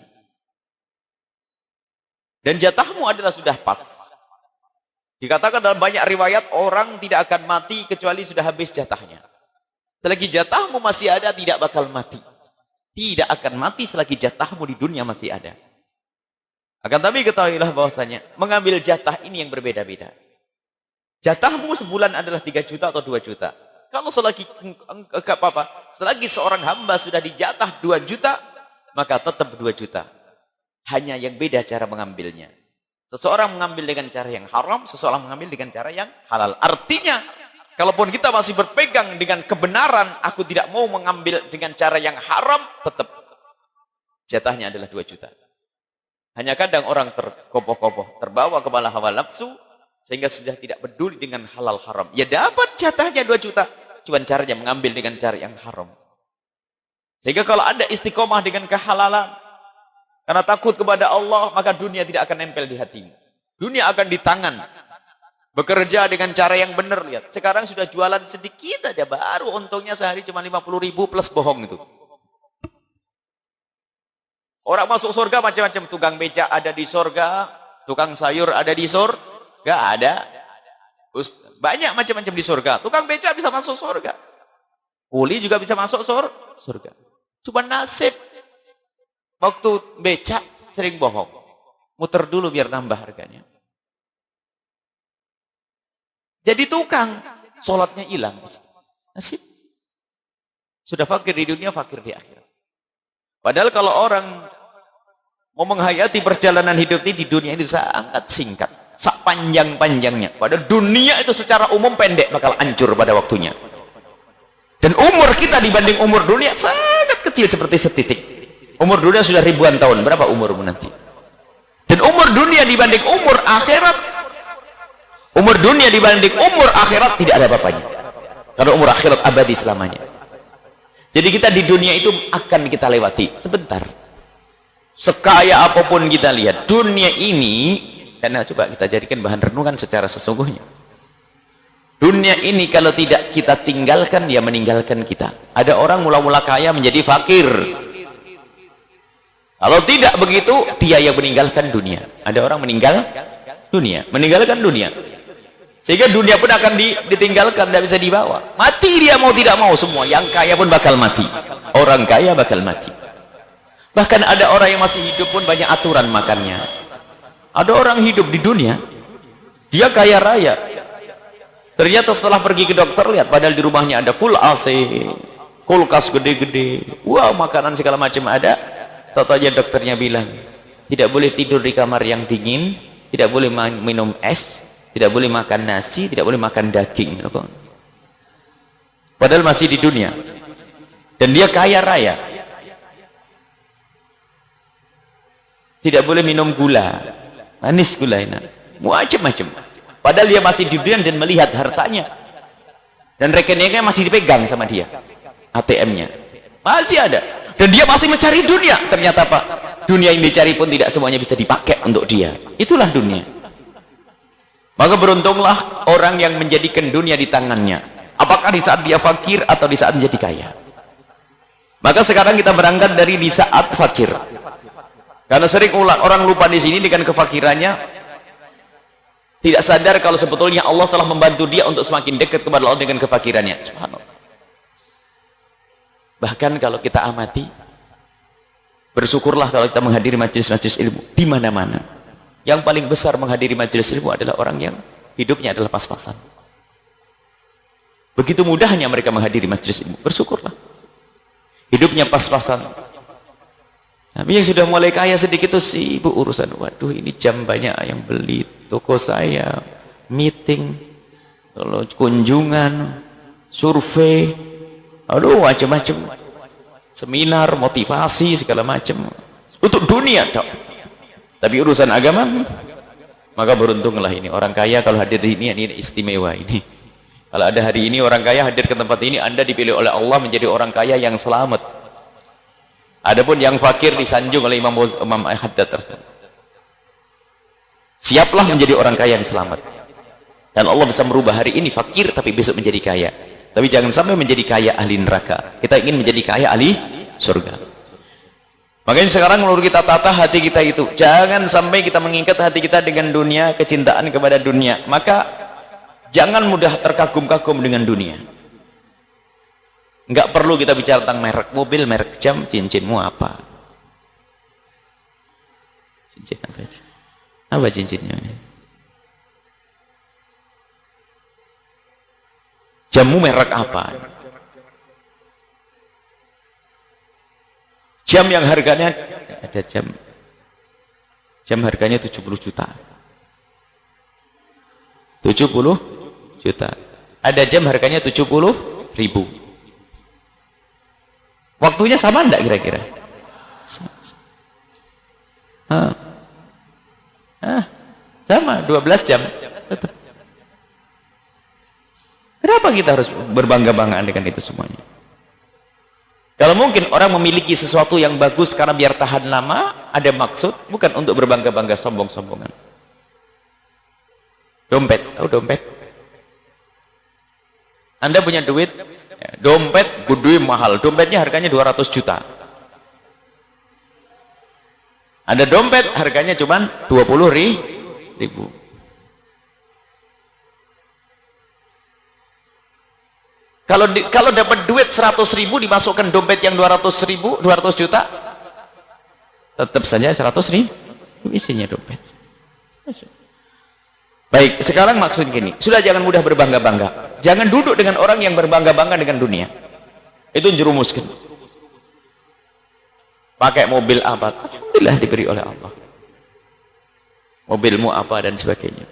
Dan jatahmu adalah sudah pas. Dikatakan dalam banyak riwayat, orang tidak akan mati kecuali sudah habis jatahnya. Selagi jatahmu masih ada, tidak bakal mati. Tidak akan mati selagi jatahmu di dunia masih ada. Akan tapi ketahuilah bahwasanya mengambil jatah ini yang berbeda-beda. Jatahmu sebulan adalah 3 juta atau 2 juta. Kalau selagi seorang hamba sudah dijatah 2 juta, maka tetap 2 juta. Hanya yang beda cara mengambilnya. Seseorang mengambil dengan cara yang haram, seseorang mengambil dengan cara yang halal. Artinya, kalaupun kita masih berpegang dengan kebenaran, aku tidak mau mengambil dengan cara yang haram, tetap jatahnya adalah 2 juta. Hanya kadang orang terkopoh-kopoh, terbawa kepala hawa nafsu, sehingga sudah tidak peduli dengan halal haram. Ya dapat jatahnya 2 juta, cuman caranya mengambil dengan cara yang haram. Sehingga kalau Anda istiqomah dengan kehalalan, karena takut kepada Allah, maka dunia tidak akan nempel di hatimu. Dunia akan di tangan. Bekerja dengan cara yang benar. Lihat, sekarang sudah jualan sedikit aja, baru untungnya sehari cuma 50.000 plus bohong itu. Orang masuk surga macam-macam. Tukang becak ada di surga, tukang sayur ada di surga, ada. Banyak macam-macam di surga. Tukang becak bisa masuk surga. Kuli juga bisa masuk surga. Cuma nasib. Waktu becak sering bohong. Muter dulu biar nambah harganya. Jadi tukang, sholatnya hilang. Nasib. Sudah fakir di dunia, fakir di akhirat. Padahal kalau orang mau menghayati perjalanan hidup ini di dunia itu sangat singkat. Sepanjang-panjangnya. Padahal dunia itu secara umum pendek, bakal hancur pada waktunya. Dan umur kita dibanding umur dunia sangat kecil seperti setitik. Umur dunia sudah ribuan tahun. Berapa umurmu nanti? Dan umur dunia dibanding umur akhirat, umur dunia dibanding umur akhirat tidak ada apa-apanya. Karena umur akhirat abadi selamanya. Jadi kita di dunia itu akan kita lewati sebentar. Sekaya apapun kita lihat, dunia ini, karena coba kita jadikan bahan renungan secara sesungguhnya. Dunia ini kalau tidak kita tinggalkan, dia meninggalkan kita. Ada orang mula-mula kaya menjadi fakir. Kalau tidak begitu, dia yang meninggalkan dunia. Ada orang meninggalkan dunia. Sehingga dunia pun akan ditinggalkan, tidak bisa dibawa. Mati dia mau tidak mau semua. Yang kaya pun bakal mati. Orang kaya bakal mati. Bahkan ada orang yang masih hidup pun banyak aturan makannya. Ada orang hidup di dunia, dia kaya raya. Ternyata setelah pergi ke dokter, lihat padahal di rumahnya ada full AC, kulkas gede-gede, wow, makanan segala macam ada. Tahu-tahu dokternya bilang, tidak boleh tidur di kamar yang dingin, tidak boleh minum es, tidak boleh makan nasi, tidak boleh makan daging. Padahal masih di dunia. Dan dia kaya raya. Tidak boleh minum gula, manis gula enak, macam-macam. Padahal dia masih di dunia dan melihat hartanya. Dan rekeningnya masih dipegang sama dia. ATM-nya. Masih ada. Dan dia masih mencari dunia. Ternyata Pak, dunia yang dicari pun tidak semuanya bisa dipakai untuk dia. Itulah dunia. Maka beruntunglah orang yang menjadikan dunia di tangannya. Apakah di saat dia fakir atau di saat menjadi kaya. Maka sekarang kita berangkat dari di saat fakir. Karena sering orang lupa di sini dengan kefakirannya, tidak sadar kalau sebetulnya Allah telah membantu dia untuk semakin dekat kepada Allah dengan kefakirannya. Subhanallah. Bahkan kalau kita amati, bersyukurlah kalau kita menghadiri majelis-majelis ilmu di mana-mana. Yang paling besar menghadiri majelis ilmu adalah orang yang hidupnya adalah pas-pasan. Begitu mudahnya mereka menghadiri majelis ilmu. Bersyukurlah. Hidupnya pas-pasan. Tapi yang sudah mulai kaya sedikit itu sibuk urusan. Waduh, ini jam banyak yang beli, toko saya, meeting, kalau kunjungan, survei, aduh macam-macam, seminar, motivasi segala macam untuk dunia dok. Tapi urusan agama, maka beruntunglah ini orang kaya kalau hadir di ini istimewa ini. Kalau ada hari ini orang kaya hadir ke tempat ini, Anda dipilih oleh Allah menjadi orang kaya yang selamat. Adapun yang fakir disanjung oleh Imam Haddad tersebut. Siaplah menjadi orang kaya yang selamat. Dan Allah bisa merubah hari ini fakir tapi besok menjadi kaya. Tapi jangan sampai menjadi kaya ahli neraka. Kita ingin menjadi kaya ahli surga. Makanya sekarang menurut kita tata hati kita itu. Jangan sampai kita mengikat hati kita dengan dunia, kecintaan kepada dunia. Maka jangan mudah terkagum-kagum dengan dunia. Enggak perlu kita bicara tentang merek mobil, merek jam, cincinmu apa? Cincin apa? Apa cincinnya? Jammu merek apa? Jam yang harganya ada jam harganya 70 juta. 70 juta. Ada jam harganya 70.000. Waktunya sama enggak kira-kira? Sama 12 jam. Betul. Kenapa kita harus berbangga-banggaan dengan itu semuanya? Kalau mungkin orang memiliki sesuatu yang bagus karena biar tahan lama, ada maksud, bukan untuk berbangga-bangga, sombong-sombongan. Dompet, tahu dompet? Anda punya duit, dompet gede mahal, dompetnya harganya 200 juta. Ada dompet harganya cuman 20.000. Kalau dapat duit 100.000 dimasukkan dompet yang 200 juta, tetap saja 100.000 isinya dompet. Baik, sekarang maksud gini, sudah jangan mudah berbangga-bangga. Jangan duduk dengan orang yang berbangga-bangga dengan dunia. Itu jerumuskan. Pakai mobil apa? Alhamdulillah diberi oleh Allah. Mobilmu apa dan sebagainya.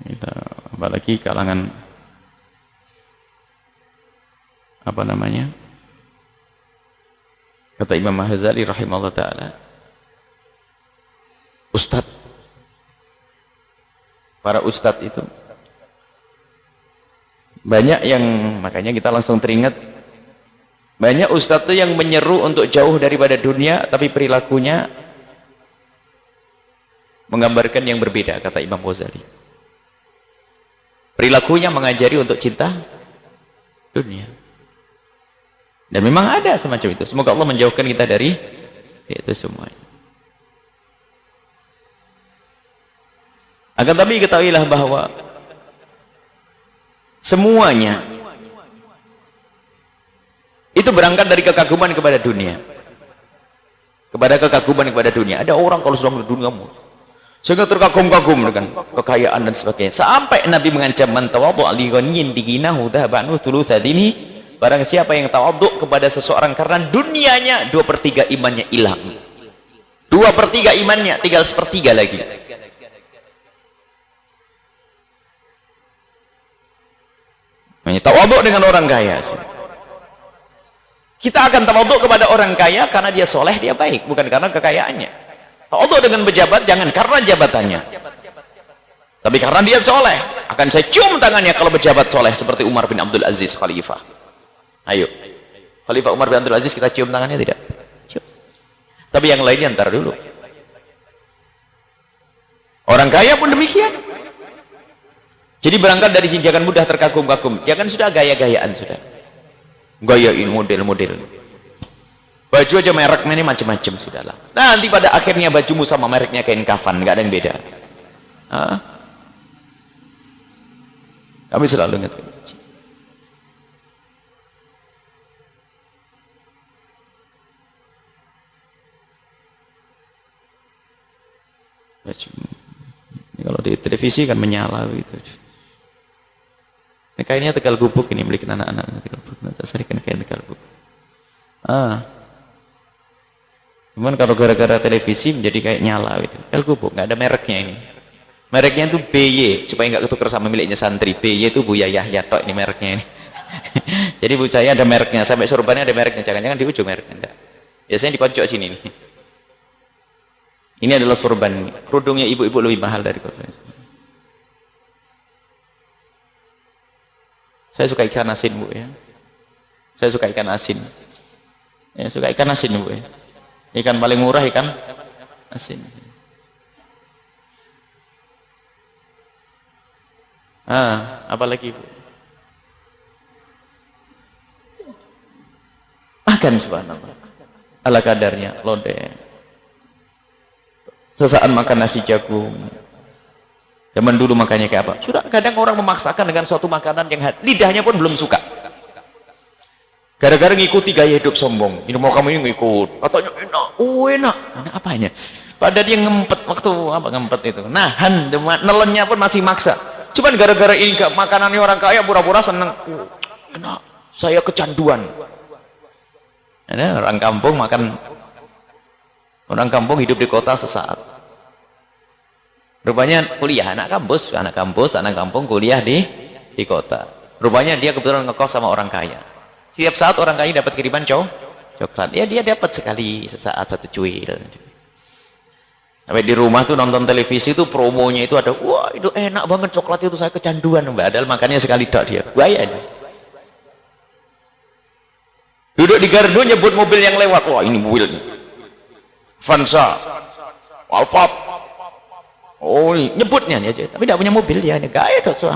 Kita, apalagi kalangan apa namanya? Kata Imam Ghazali rahimahullah ta'ala, ustadz, para ustadz itu banyak yang, makanya kita langsung teringat, banyak ustadz itu yang menyeru untuk jauh daripada dunia, tapi perilakunya menggambarkan yang berbeda. Kata Imam Ghazali, perilakunya mengajari untuk cinta dunia. Dan memang ada semacam itu. Semoga Allah menjauhkan kita dari itu semuanya. Akan tapi ketahuilah bahwa semuanya itu berangkat dari kekaguman kepada dunia. Kepada kekaguman kepada dunia. Ada orang kalau sudah melihat dunia sehingga terkagum-kagum dengan kekayaan dan sebagainya. Sampai Nabi mengancam man tawaddu'a li ghaniyyin diginahu dhahabanu thulutsatini. Barang siapa yang tawadhu kepada seseorang karena dunianya 2/3 imannya hilang. 2/3 imannya tinggal 1/3 lagi. Tawadhu dengan orang kaya. Kita akan tawadhu kepada orang kaya karena dia soleh, dia baik, bukan karena kekayaannya. Tawadhu dengan pejabat jangan karena jabatannya, tapi karena dia soleh. Akan saya cium tangannya kalau pejabat soleh seperti Umar bin Abdul Aziz Khalifah. Ayo, Khalifah Umar bin Abdul Aziz kita cium tangannya tidak? Cium. Tapi yang lainnya ntar dulu. Orang kaya pun demikian. Jadi berangkat dari sini jangan mudah terkagum-kagum. Jangan sudah gaya-gayaan sudah. Gayain model-model. Baju aja mereknya ini macam-macam sudahlah. Nanti pada akhirnya bajumu sama mereknya kain kafan, nggak ada yang beda. Hah? Kami selalu ingat. Ini kalau di televisi kan menyala gitu. Ini kainnya Tegal Gubuk ini milik anak-anak Tegal Gubuk. Nanti saya kan kain Tegal Gubuk. Cuman kalau gara-gara televisi menjadi kayak nyala gitu. Tegal Gubuk nggak ada mereknya ini. Mereknya itu BY supaya nggak ketukar sama miliknya santri. BY itu Buya Yahya tok ini mereknya ini. Jadi bu saya ada mereknya, sampai sorbannya ada mereknya. Jangan-jangan di ujung mereknya enggak. Biasanya di pojok sini nih. Ini adalah sorban. Kerudungnya ibu-ibu lebih mahal dari kerudungnya. Saya suka ikan asin bu ya. Saya suka ikan asin. Ya, suka ikan asin bu ya. Ikan paling murah ikan asin. Apalagi bu? Makan subhanallah. Ala kadarnya lodeh. Sesaat makan nasi jagung. Zaman dulu makannya kayak apa? Sudah kadang orang memaksakan dengan suatu makanan yang lidahnya pun belum suka. Gara-gara ngikuti gaya hidup sombong. Ini mau kamu ngikut. Katanya enak. Enak. Enak apanya? Padahal dia ngempet waktu apa ngempet itu. Nahan, nelennya pun masih maksa. Cuman gara-gara ini makanannya orang kaya pura-pura seneng. Enak. Saya kecanduan. Ada orang kampung makan. Orang kampung hidup di kota sesaat. Rupanya kuliah anak kampung kuliah di kota. Rupanya dia kebetulan ngekos sama orang kaya. Setiap saat orang kaya dapat kiriman coklat. Ya dia dapat sekali sesaat satu cuil. Sampai di rumah tuh nonton televisi tuh promonya itu ada. Wah itu enak banget coklat itu saya kecanduan. Padahal makannya sekali tok dia. Bahaya dia. Duduk di gardu nyebut mobil yang lewat. Wah ini mobilnya. Avanza, Alphard, nyebutnya aja, tapi tidak punya mobil dia, gaya dong soal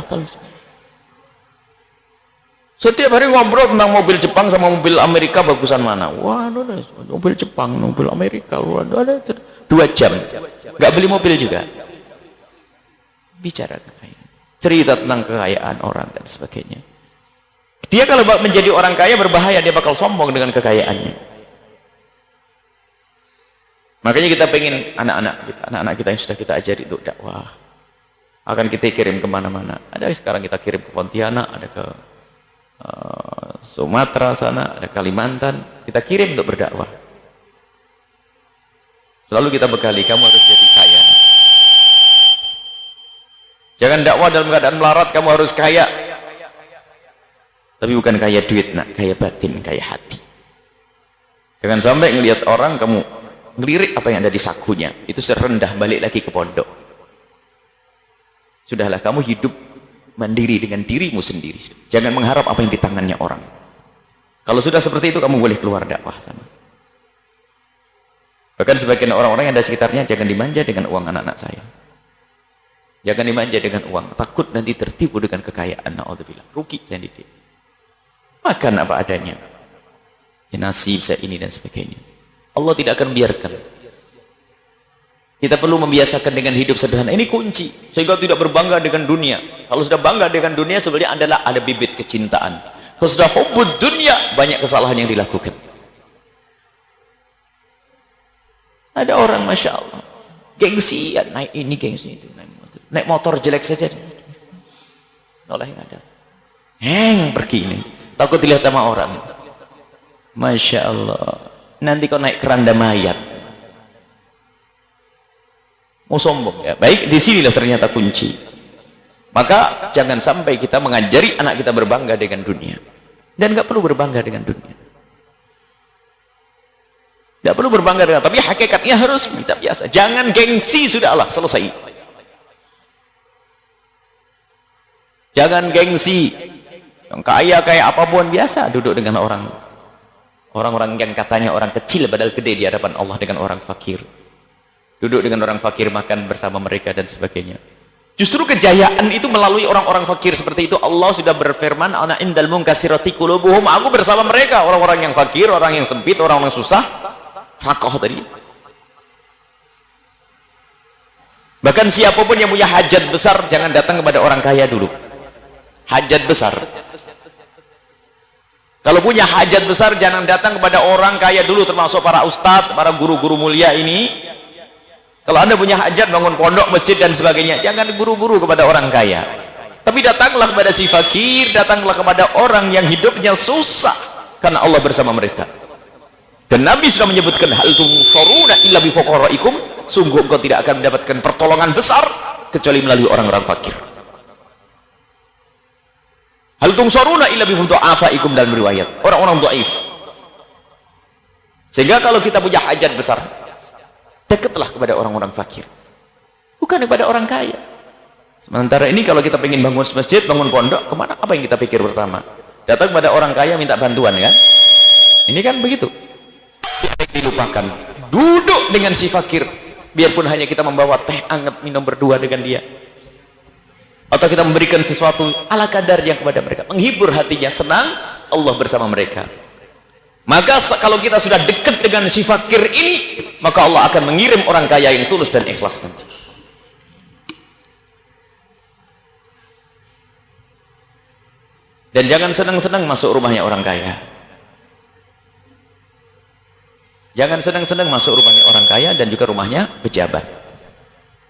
setiap hari ngobrol tentang mobil Jepang sama mobil Amerika bagusan mana. Wah, mobil Jepang, mobil Amerika, ada 2 jam, nggak beli mobil juga. Bicara kekayaan, cerita tentang kekayaan orang dan sebagainya. Dia kalau menjadi orang kaya berbahaya, dia bakal sombong dengan kekayaannya. Makanya kita pengen anak-anak kita yang sudah kita ajari untuk dakwah akan kita kirim kemana-mana. Ada sekarang kita kirim ke Pontianak, ada ke Sumatera sana, ada Kalimantan. Kita kirim untuk berdakwah. Selalu kita bekali, kamu harus jadi kaya. Jangan dakwah dalam keadaan melarat, kamu harus kaya. Tapi bukan kaya duit, nak, kaya batin, kaya hati. Jangan sampai ngelihat orang kamu ngelirik apa yang ada di sakunya, itu serendah balik lagi ke pondok. Sudahlah, kamu hidup mandiri dengan dirimu sendiri. Jangan mengharap apa yang di tangannya orang. Kalau sudah seperti itu, kamu boleh keluar dakwah sana. Bahkan sebagian orang-orang yang ada sekitarnya, jangan dimanja dengan uang anak-anak saya. Jangan dimanja dengan uang. Takut nanti tertipu dengan kekayaan. Na'udzubillah. Rugi sendiri. Makan apa adanya. ya nasib saya ini dan sebagainya. Allah tidak akan biarkan. Kita perlu membiasakan dengan hidup sederhana. Ini kunci sehingga tidak berbangga dengan dunia. Kalau sudah bangga dengan dunia sebenarnya adalah ada bibit kecintaan. Kalau sudah hubbud dunia, banyak kesalahan yang dilakukan. Ada orang masya Allah gengsi, ya, naik ini gengsi itu, naik motor jelek saja, noleh nggak ada, pergi ini, takut dilihat sama orang. Masya Allah, nanti kau naik keranda mayat, mau sombong ya. Baik, disinilah ternyata kunci. Maka jangan sampai kita mengajari anak kita berbangga dengan dunia, dan nggak perlu berbangga dengan dunia. Tidak perlu berbangga dengan, tapi hakikatnya harus minta biasa. Jangan gengsi, sudahlah, selesai. Jangan gengsi. Yang kaya kayak apapun biasa duduk dengan orang-orang yang katanya orang kecil padahal gede di hadapan Allah, dengan orang fakir. Duduk dengan orang fakir, makan bersama mereka dan sebagainya. Justru kejayaan itu melalui orang-orang fakir seperti itu. Allah sudah berfirman, ana indal munkasirati qulubuhum, aku bersama mereka, orang-orang yang fakir, orang yang sempit, orang-orang susah. Fakoh tadi. Bahkan siapapun yang punya hajat besar jangan datang kepada orang kaya dulu. Hajat besar. Kalau punya hajat besar jangan datang kepada orang kaya dulu, termasuk para ustadz, para guru-guru mulia ini. Kalau Anda punya hajat bangun pondok, masjid dan sebagainya, jangan buru-buru kepada orang kaya. Tapi datanglah kepada si fakir, datanglah kepada orang yang hidupnya susah, karena Allah bersama mereka. Dan Nabi sudah menyebutkan, hal tunsaruna illa bi fuqaraikum, sungguh engkau tidak akan mendapatkan pertolongan besar kecuali melalui orang-orang fakir. Hal tunsaruna illa bi fuqaraikum, dalam riwayat orang-orang dhaif. Sehingga kalau kita punya hajat besar, dekatlah kepada orang-orang fakir, bukan kepada orang kaya. Sementara ini kalau kita ingin bangun masjid, bangun pondok, kemana? Apa yang kita pikir pertama? Datang kepada orang kaya minta bantuan, kan? Ini kan begitu. Dilupakan, duduk dengan si fakir, biarpun hanya kita membawa teh anget minum berdua dengan dia, atau kita memberikan sesuatu ala kadarnya kepada mereka, menghibur hatinya, senang, Allah bersama mereka. Maka kalau kita sudah dekat dengan si fakir ini, maka Allah akan mengirim orang kaya yang tulus dan ikhlas nanti. Dan jangan senang-senang masuk rumahnya orang kaya. Jangan senang-senang masuk rumahnya orang kaya dan juga rumahnya pejabat.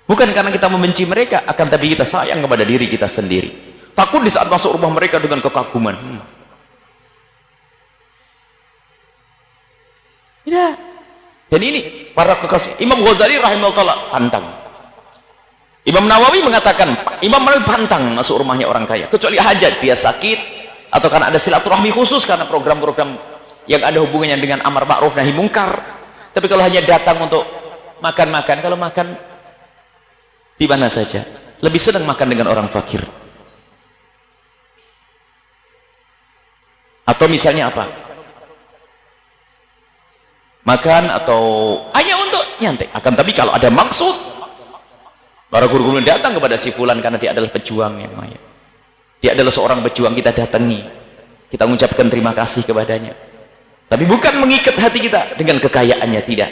Bukan karena kita membenci mereka, akan tapi kita sayang kepada diri kita sendiri. Takut di saat masuk rumah mereka dengan kekaguman. Tidak. Dan ini para kekasih Imam Ghazali rahimahullah pantang. Imam Nawawi mengatakan, Imam Nawawi pantang masuk rumahnya orang kaya, kecuali hajat, dia sakit, atau karena ada silaturahmi khusus, karena program-program yang ada hubungannya dengan amar ma'ruf nahi mungkar. Tapi kalau hanya datang untuk makan-makan, kalau makan di mana saja, lebih senang makan dengan orang fakir. Atau misalnya apa? Makan atau hanya untuk nyantai. Akan tapi kalau ada maksud, para guru-guru datang kepada si fulan karena dia adalah pejuang yang maya. Dia adalah seorang pejuang, kita datangi, kita mengucapkan terima kasih kepadanya. Tapi bukan mengikat hati kita dengan kekayaannya, tidak.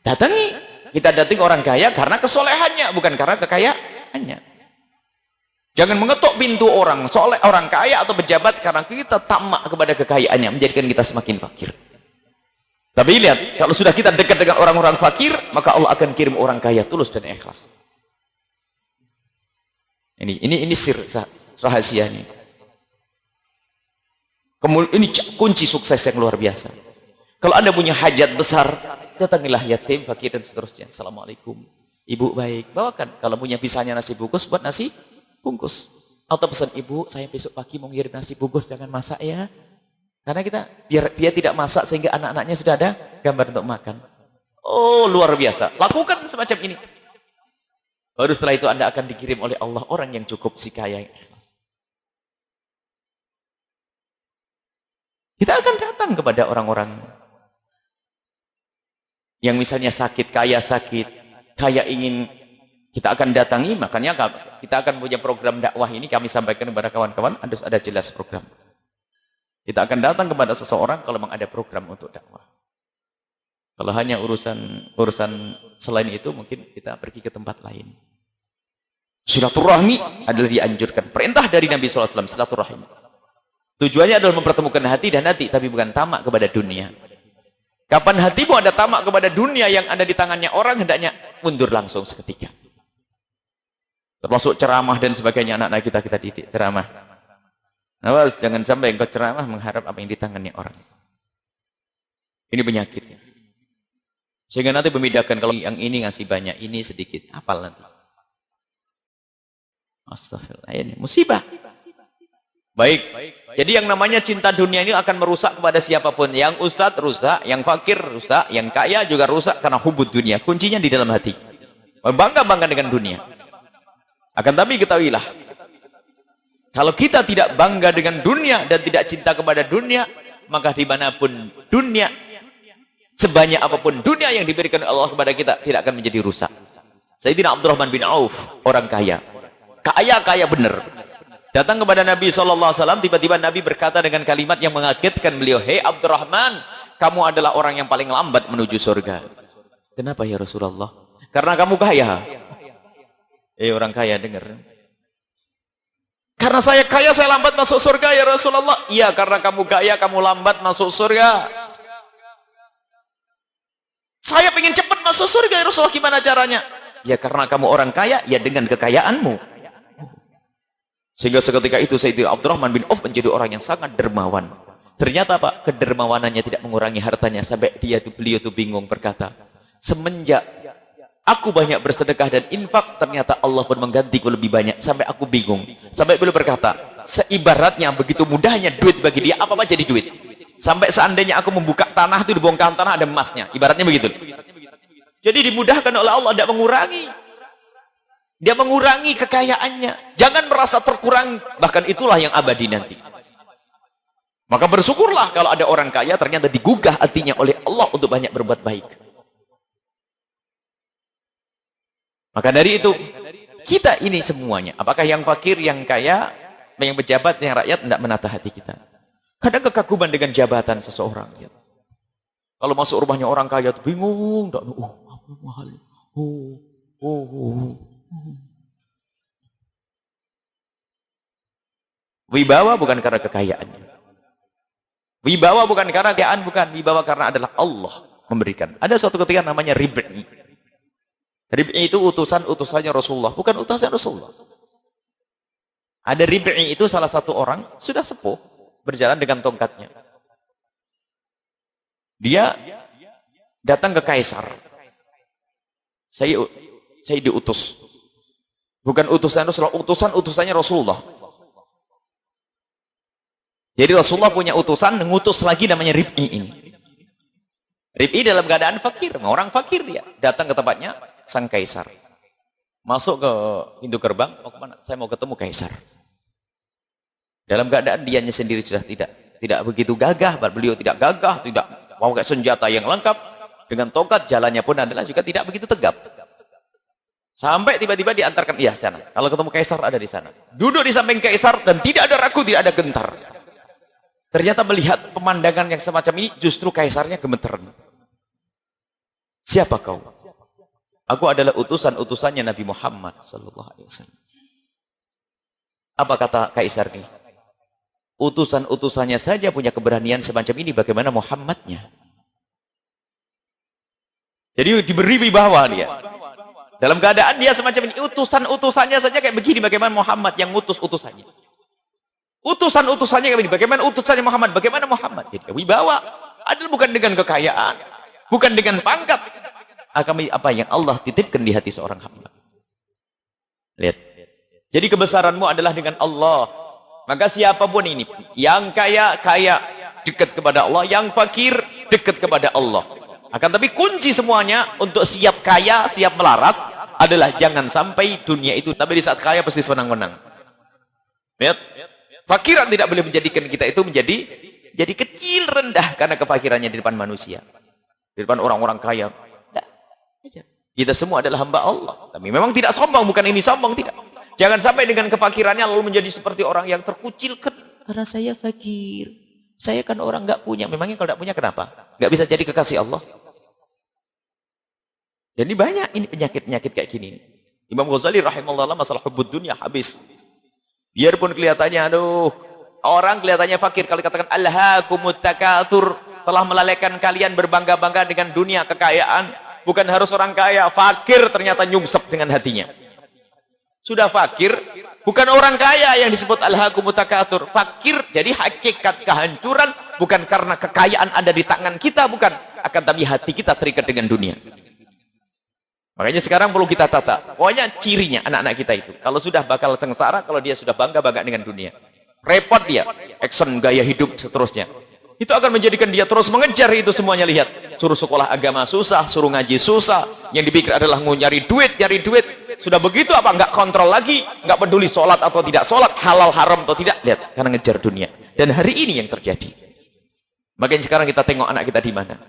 Datangi, kita datangi orang kaya karena kesolehannya, bukan karena kekayaannya. Jangan mengetuk pintu orang soleh, orang kaya atau pejabat karena kita tamak kepada kekayaannya, menjadikan kita semakin fakir. Tapi lihat, kalau sudah kita dekat dengan orang-orang fakir, maka Allah akan kirim orang kaya tulus dan ikhlas. Ini sir rahasia ini. Ini kunci sukses yang luar biasa. Kalau Anda punya hajat besar, datangilah yatim, fakir dan seterusnya. Assalamualaikum, ibu baik, bawakan. Kalau punya pisahnya nasi bungkus, buat nasi bungkus. Atau pesan, ibu saya besok pagi mau ngirim nasi bungkus, jangan masak ya. Karena biar dia tidak masak sehingga anak-anaknya sudah ada gambar untuk makan. Oh, luar biasa. Lakukan semacam ini. Baru setelah itu Anda akan dikirim oleh Allah orang yang cukup si kaya yang ikhlas. Kita akan datang kepada orang-orang yang misalnya sakit, kaya ingin kita akan datangi. Makanya kita akan punya program dakwah ini, kami sampaikan kepada kawan-kawan, harus ada jelas program. Kita akan datang kepada seseorang kalau memang ada program untuk dakwah. Kalau hanya urusan selain itu, mungkin kita pergi ke tempat lain. Silaturahmi adalah dianjurkan. Perintah dari Nabi SAW, silaturahmi. Tujuannya adalah mempertemukan hati dan hati, tapi bukan tamak kepada dunia. Kapan hatimu ada tamak kepada dunia yang ada di tangannya orang, hendaknya mundur langsung seketika. Termasuk ceramah dan sebagainya, anak-anak kita didik ceramah. Awas, jangan sampai engkau ceramah mengharap apa yang di tangannya orang. Ini penyakitnya. Sehingga nanti membedakan kalau yang ini ngasih banyak, ini sedikit. Apal nanti. Astagfirullah. Ini musibah. Baik. Jadi yang namanya cinta dunia ini akan merusak kepada siapapun. Yang ustadz rusak, yang fakir rusak, yang kaya juga rusak karena hubud dunia. Kuncinya di dalam hati. Bangga-bangga dengan dunia. Akan tapi ketahuilah, kalau kita tidak bangga dengan dunia dan tidak cinta kepada dunia, maka dimanapun dunia, sebanyak apapun dunia yang diberikan Allah kepada kita, tidak akan menjadi rusak. Sayyidina Abdurrahman bin Auf, orang kaya. Kaya benar. Datang kepada Nabi SAW, tiba-tiba Nabi berkata dengan kalimat yang mengagetkan beliau, "Hei Abdurrahman, kamu adalah orang yang paling lambat menuju surga." Kenapa ya Rasulullah? Karena kamu kaya. Orang kaya dengar. Karena saya kaya, saya lambat masuk surga ya Rasulullah. Iya, karena kamu kaya, kamu lambat masuk surga. Saya ingin cepat masuk surga ya Rasulullah, gimana caranya? Ya karena kamu orang kaya, ya dengan kekayaanmu. Sehingga seketika itu Sayyidina Abdurrahman bin Auf menjadi orang yang sangat dermawan. Ternyata Pak, kedermawanannya tidak mengurangi hartanya, sampai beliau itu bingung berkata, semenjak aku banyak bersedekah dan infak, ternyata Allah pun menggantiku lebih banyak, sampai aku bingung. Sampai beliau berkata, seibaratnya begitu mudahnya duit bagi dia, apa jadi duit. Sampai seandainya aku membuka tanah itu, dibongkar tanah ada emasnya, ibaratnya begitu. Jadi dimudahkan oleh Allah, tidak mengurangi. Dia mengurangi kekayaannya. Jangan merasa terkurang, bahkan itulah yang abadi nanti. Maka bersyukurlah kalau ada orang kaya ternyata digugah hatinya oleh Allah untuk banyak berbuat baik. Maka dari itu, kita ini semuanya, apakah yang fakir, yang kaya, yang pejabat, yang rakyat, tidak menata hati kita. Kadang kekaguman dengan jabatan seseorang. Ya. Kalau masuk rumahnya orang kaya, itu bingung. Apa mahal. Wibawa bukan karena kekayaannya. Wibawa bukan karena kekayaan, bukan. Wibawa karena adalah Allah memberikan. Ada suatu ketika namanya Rib'i. Rib'i itu utusannya Rasulullah, bukan utusan Rasulullah. Ada Rib'i itu salah satu orang, sudah sepuh, berjalan dengan tongkatnya. Dia datang ke Kaisar. Saya diutus. Bukan utusan Rasulullah, utusannya Rasulullah. Jadi Rasulullah punya utusan, mengutus lagi namanya Rib'i ini. Rib'i dalam keadaan fakir, orang fakir dia. Datang ke tempatnya sang Kaisar. Masuk ke pintu gerbang, mau kemana? Saya mau ketemu Kaisar. Dalam keadaan dianya sendiri sudah tidak begitu gagah, beliau tidak gagah, tidak pakai senjata yang lengkap, dengan tongkat, jalannya pun adalah juga tidak begitu tegap. Sampai tiba-tiba diantarkan, iya sana. Kalau ketemu Kaisar ada di sana. Duduk di samping Kaisar dan tidak ada ragu, tidak ada gentar. Ternyata melihat pemandangan yang semacam ini, justru Kaisarnya gemeteran. Siapa kau? Aku adalah utusannya Nabi Muhammad sallallahu alaihi wasallam. Apa kata Kaisar ini? Utusannya saja punya keberanian semacam ini, bagaimana Muhammadnya? Jadi diberi wibawa dia. Dalam keadaan dia semacam ini, utusannya saja kayak begini, bagaimana Muhammad yang ngutus utusannya? Utusannya kayak begini, bagaimana utusannya Muhammad? Bagaimana Muhammad? Jadi wibawa adalah bukan dengan kekayaan, bukan dengan pangkat, apa yang Allah titipkan di hati seorang hamba. Lihat. Jadi kebesaranmu adalah dengan Allah. Maka siapapun ini, yang kaya dekat kepada Allah, yang fakir dekat kepada Allah. Akan tapi kunci semuanya untuk siap kaya, siap melarat adalah jangan sampai dunia itu, tapi di saat kaya pasti senang-senang. Lihat, fakiran tidak boleh menjadikan kita itu jadi kecil, rendah karena kefakirannya di depan manusia, di depan orang-orang kaya. Kita semua adalah hamba Allah, tapi memang tidak sombong, bukan ini sombong, tidak. Jangan sampai dengan kefakirannya lalu menjadi seperti orang yang terkucilkan karena saya fakir. Saya kan orang nggak punya. Memangnya kalau nggak punya kenapa? Nggak bisa jadi kekasih Allah? Jadi banyak ini penyakit-penyakit kayak gini. Imam Ghazali rahimahullah masalah hubbud dunya habis. Biarpun kelihatannya, aduh, orang kelihatannya fakir. Kalau katakan alhaakumut takatsur, telah melalaikan kalian berbangga-bangga dengan dunia, kekayaan. Bukan harus orang kaya, fakir ternyata nyungsep dengan hatinya. Sudah fakir, bukan orang kaya yang disebut alhaakumut takatsur. Fakir, jadi hakikat kehancuran bukan karena kekayaan ada di tangan kita, bukan. Akan tapi hati kita terikat dengan dunia. Makanya sekarang perlu kita tata. Pokoknya cirinya anak-anak kita itu. Kalau sudah bakal sengsara, kalau dia sudah bangga-bangga dengan dunia. Repot dia. Action, gaya hidup, seterusnya. Itu akan menjadikan dia terus mengejar itu semuanya. Lihat. Suruh sekolah agama susah, suruh ngaji susah. Yang dipikir adalah nyari duit, nyari duit. Sudah begitu apa? Nggak kontrol lagi. Nggak peduli sholat atau tidak sholat. Halal, haram atau tidak. Lihat. Karena ngejar dunia. Dan hari ini yang terjadi. Makanya sekarang kita tengok anak kita di mana.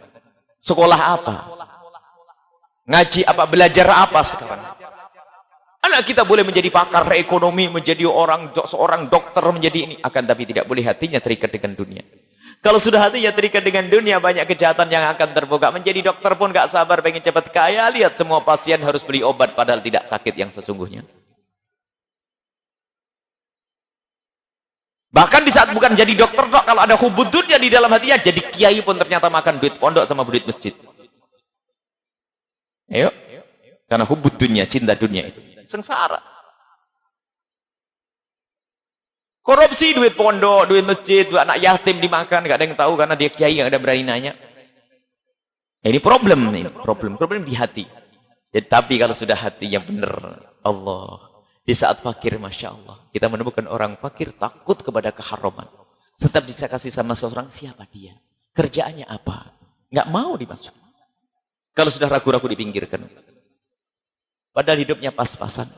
Sekolah apa? Ngaji apa, belajar apa sekarang? Anak kita boleh menjadi pakar ekonomi, menjadi seorang dokter, menjadi ini. Akan tapi tidak boleh hatinya terikat dengan dunia. Kalau sudah hatinya terikat dengan dunia, banyak kejahatan yang akan terbuka. Menjadi dokter pun gak sabar, pengen cepat kaya. Lihat semua pasien harus beli obat, padahal tidak sakit yang sesungguhnya. Bahkan di saat bukan jadi dokter, kalau ada hubbud dunya di dalam hatinya, jadi kiai pun ternyata makan duit pondok sama duit masjid. Ayo, karena hubbud dunya, cinta dunia itu sengsara. Korupsi, duit pondok, duit masjid, duit anak yatim dimakan, gak ada yang tahu karena dia kiai, gak ada berani nanya. Ini problem di hati. Jadi, tapi kalau sudah hati yang benar, Allah, di saat fakir, masya Allah, kita menemukan orang fakir takut kepada keharaman. Setiap bisa kasih sama seorang, siapa dia, kerjaannya apa, nggak mau dimasuk. Kalau sudah ragu-ragu dipinggirkan. Padahal hidupnya pas-pasan.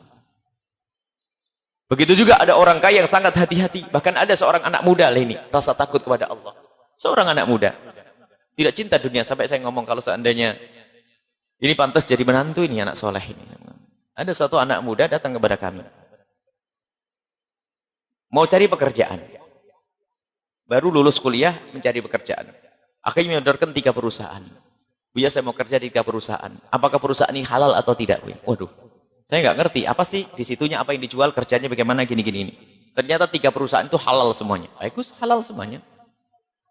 Begitu juga ada orang kaya yang sangat hati-hati. Bahkan ada seorang anak muda lah ini, rasa takut kepada Allah. Seorang anak muda. Tidak cinta dunia. Sampai saya ngomong kalau seandainya ini pantas jadi menantu ini anak soleh ini. Ada satu anak muda datang kepada kami. Mau cari pekerjaan. Baru lulus kuliah mencari pekerjaan. Akhirnya menyodorkan 3 perusahaan. Buya, saya mau kerja di 3 perusahaan. Apakah perusahaan ini halal atau tidak? Waduh, saya nggak ngerti. Apa sih di situnya, apa yang dijual, kerjanya bagaimana, gini-gini ini. Ternyata 3 perusahaan itu halal semuanya. Bagus, halal semuanya.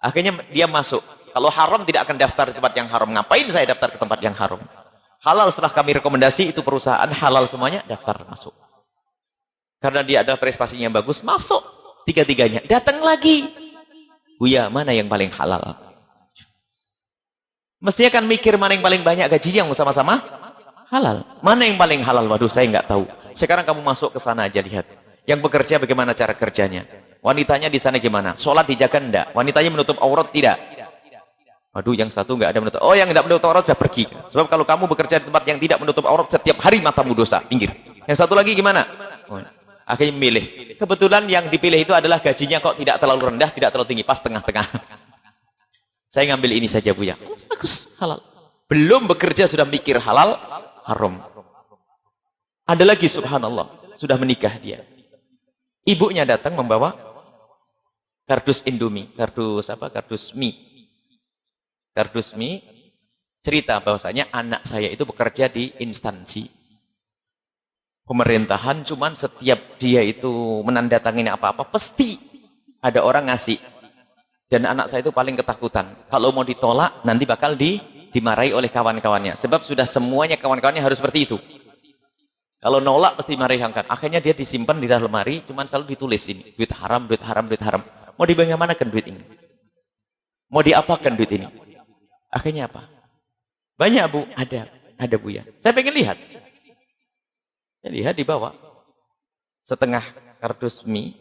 Akhirnya dia masuk. Kalau haram tidak akan daftar di tempat yang haram. Ngapain saya daftar ke tempat yang haram? Halal setelah kami rekomendasi, itu perusahaan halal semuanya, daftar masuk. Karena dia ada prestasinya bagus, masuk. 3-tiganya. Datang lagi. Buya, mana yang paling halal? Mestinya kan mikir mana yang paling banyak gajinya yang sama-sama halal. Mana yang paling halal? Waduh, saya nggak tahu. Sekarang kamu masuk ke sana aja, lihat. Yang bekerja bagaimana cara kerjanya? Wanitanya di sana gimana? Sholat dijaga enggak? Wanitanya menutup aurat tidak? Waduh, yang satu nggak ada menutup. Oh, yang nggak menutup aurat sudah pergi. Sebab kalau kamu bekerja di tempat yang tidak menutup aurat, setiap hari matamu dosa, pinggir. Yang satu lagi gimana? Oh, akhirnya memilih. Kebetulan yang dipilih itu adalah gajinya kok tidak terlalu rendah, tidak terlalu tinggi, pas tengah-tengah. Saya ngambil ini saja, Buya. Oh, bagus, halal. Belum bekerja sudah mikir halal, haram. Ada lagi, subhanallah, sudah menikah dia. Ibunya datang membawa kardus Indomie, kardus mie. Kardus mie, cerita bahwasanya anak saya itu bekerja di instansi pemerintahan, cuman setiap dia itu menandatangani apa-apa, pasti ada orang ngasih. Dan anak saya itu paling ketakutan. Kalau mau ditolak, nanti bakal dimarahi oleh kawan-kawannya. Sebab sudah semuanya kawan-kawannya harus seperti itu. Kalau nolak, pasti marahi angkat. Akhirnya dia disimpan di dalam lemari, cuman selalu ditulis ini. Duit haram, duit haram, duit haram. Mau dibagaimanakan duit ini? Mau diapakan duit ini? Akhirnya apa? Banyak, Bu. Ada Buya. Saya pengen lihat. Saya lihat di bawah. Setengah kardus mie.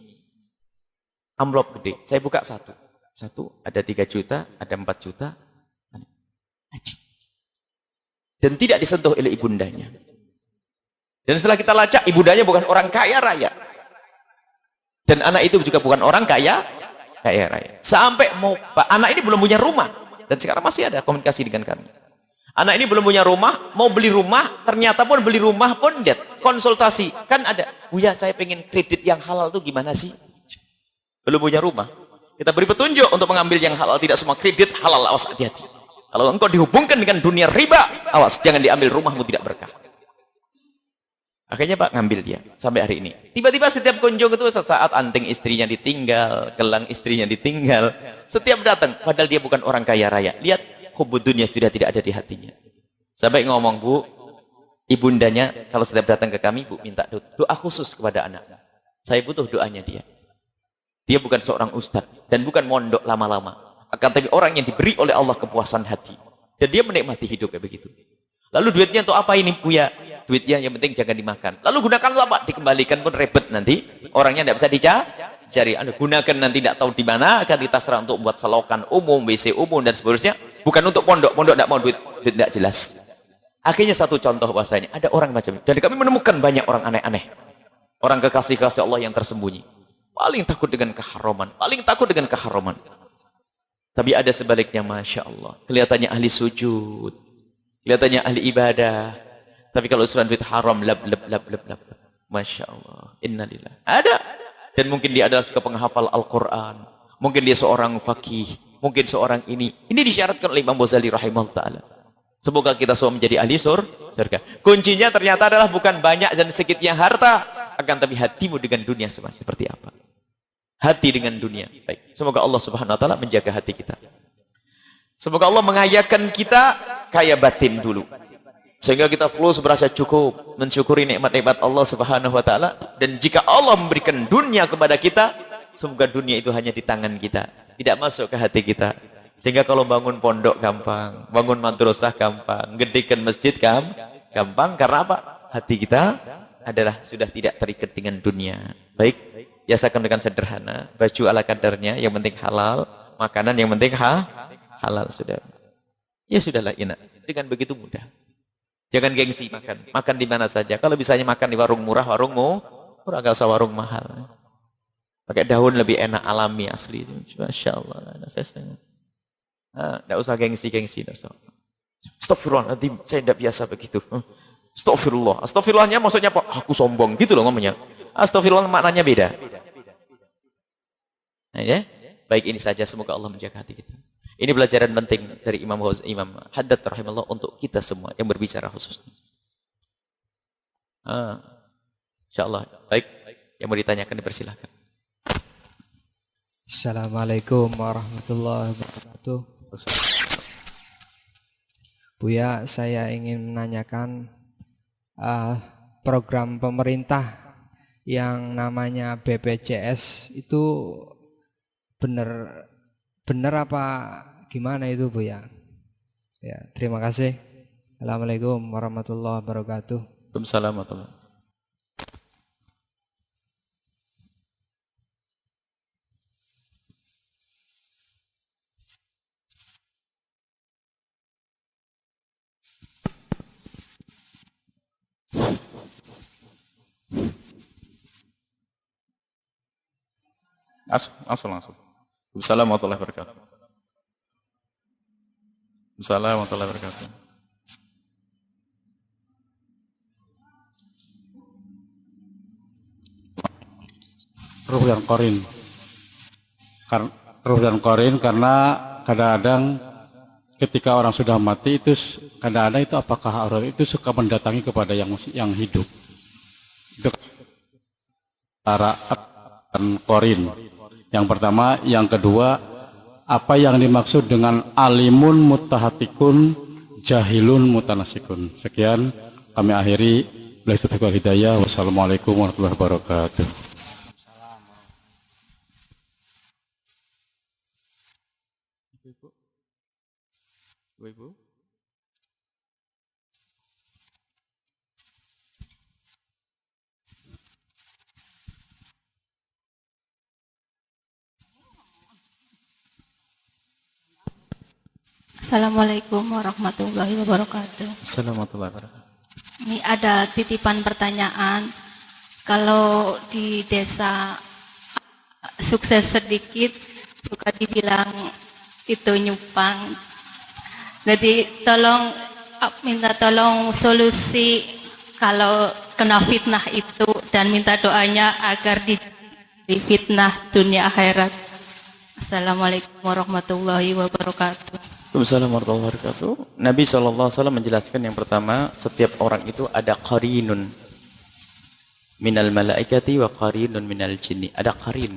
Amplop gede. Saya buka satu. Ada 3 juta, ada 4 juta. Dan tidak disentuh oleh ibundanya. Dan setelah kita lacak, ibundanya bukan orang kaya raya. Dan anak itu juga bukan orang kaya raya. Sampai anak ini belum punya rumah. Dan sekarang masih ada komunikasi dengan kami. Anak ini belum punya rumah, mau beli rumah, ternyata pun beli rumah pun lihat, konsultasi. Kan ada, Buya, saya pengen kredit yang halal tuh gimana sih? Belum punya rumah. Kita beri petunjuk untuk mengambil yang halal. Tidak semua kredit halal, awas hati-hati. Kalau engkau dihubungkan dengan dunia riba, awas jangan diambil, rumahmu tidak berkah. Akhirnya Pak ngambil dia sampai hari ini. Tiba-tiba setiap kunjung itu sesaat anting istrinya ditinggal, gelang istrinya ditinggal. Setiap datang, padahal dia bukan orang kaya raya. Lihat, hubud dunia sudah tidak ada di hatinya. Sampai ngomong, Bu, ibundanya kalau setiap datang ke kami, Bu minta doa khusus kepada anak. Saya butuh doanya dia. Dia bukan seorang ustadz dan bukan mondok lama-lama. Akan tapi orang yang diberi oleh Allah kepuasan hati. Dan dia menikmati hidup kayak begitu. Lalu duitnya untuk apa ini Buya? Duitnya yang penting jangan dimakan. Lalu gunakanlah Pak, dikembalikan pun ribet nanti. Orangnya tidak bisa dicari. Anda gunakan nanti tidak tahu di mana, akan ditaserah untuk buat selokan umum, WC umum dan seterusnya. Bukan untuk pondok tidak mau duit tidak jelas. Akhirnya satu contoh bahasanya, ada orang macam ini. Dan kami menemukan banyak orang aneh-aneh. Orang kekasih-kasih Allah yang tersembunyi. Paling takut dengan keharaman. Paling takut dengan keharaman. Tapi ada sebaliknya, Masya Allah. Kelihatannya ahli sujud. Kelihatannya ahli ibadah. Tapi kalau urusan duit haram, lab. Masya Allah. Innalillah. Ada. Dan mungkin dia adalah juga penghafal Al-Quran. Mungkin dia seorang faqih. Mungkin seorang ini. Ini disyaratkan oleh Imam Ghazali rahimahullah ta'ala. Semoga kita semua menjadi ahli surga. Kuncinya ternyata adalah bukan banyak dan sedikitnya harta. Akan tapi hatimu dengan dunia seperti apa. Hati dengan dunia. Baik. Semoga Allah subhanahu wa ta'ala menjaga hati kita. Semoga Allah mengayakan kita kaya batin dulu. Sehingga kita fulus berasa cukup. Mensyukuri nikmat-nikmat Allah subhanahu wa ta'ala. Dan jika Allah memberikan dunia kepada kita, semoga dunia itu hanya di tangan kita. Tidak masuk ke hati kita. Sehingga kalau bangun pondok gampang. Bangun madrasah gampang. Gedekan masjid gampang. Karena apa? Hati kita adalah sudah tidak terikat dengan dunia. Baik. Biasakan dengan sederhana, baju ala kadarnya, yang penting halal, makanan yang penting halal sudah. Ya sudahlah, enak. Dengan begitu mudah. Jangan gengsi makan. Makan di mana saja. Kalau bisanya makan di warung murah, murah, gak usah warung mahal. Pakai daun lebih enak, alami, asli. Masya Allah. Tidak usah gengsi. Astagfirullahaladzim, saya tidak biasa begitu. Astagfirullah. Astagfirullahnya maksudnya apa? Aku sombong, gitu loh ngomongnya. Astagfirullah maknanya beda. Nah, ya? Baik, ini saja, semoga Allah menjaga hati kita. Ini pelajaran penting dari Imam Haddad rahimahullah untuk kita semua yang berbicara khususnya. Insyaallah. Baik, yang mau ditanyakan dipersilahkan. Assalamualaikum warahmatullahi wabarakatuh. Buya, saya ingin menanyakan program pemerintah yang namanya BPJS itu benar apa gimana itu Buya? Ya, terima kasih. Assalamualaikum warahmatullahi wabarakatuh. Waalaikumsalam warahmatullahi wabarakatuh. Langsung. Assalamualaikum warahmatullahi wabarakatuh. Assalamualaikum warahmatullahi wabarakatuh. Ruh dan Qarin karena kadang-kadang ketika orang sudah mati itu kadang-kadang itu apakah roh itu suka mendatangi kepada yang hidup. Itu antara dan Qarin. Yang pertama, yang kedua, apa yang dimaksud dengan alimun mutahatikun, jahilun mutanasikun. Sekian, kami akhiri. Billahi taufiq wal hidayah. Wassalamualaikum warahmatullahi wabarakatuh. Ibu. Assalamualaikum warahmatullahi wabarakatuh. Assalamualaikum warahmatullahi wabarakatuh. Ini ada titipan pertanyaan. Kalau di desa sukses sedikit suka dibilang itu nyupang. Jadi minta tolong solusi kalau kena fitnah itu dan minta doanya agar di fitnah dunia akhirat. Assalamualaikum warahmatullahi wabarakatuh. Waalaikumsalam warahmatullahi wabarakatuh. Nabi SAW menjelaskan yang pertama, setiap orang itu ada qarinun minal malaikati wa qarinun minal jinni. Ada qarin.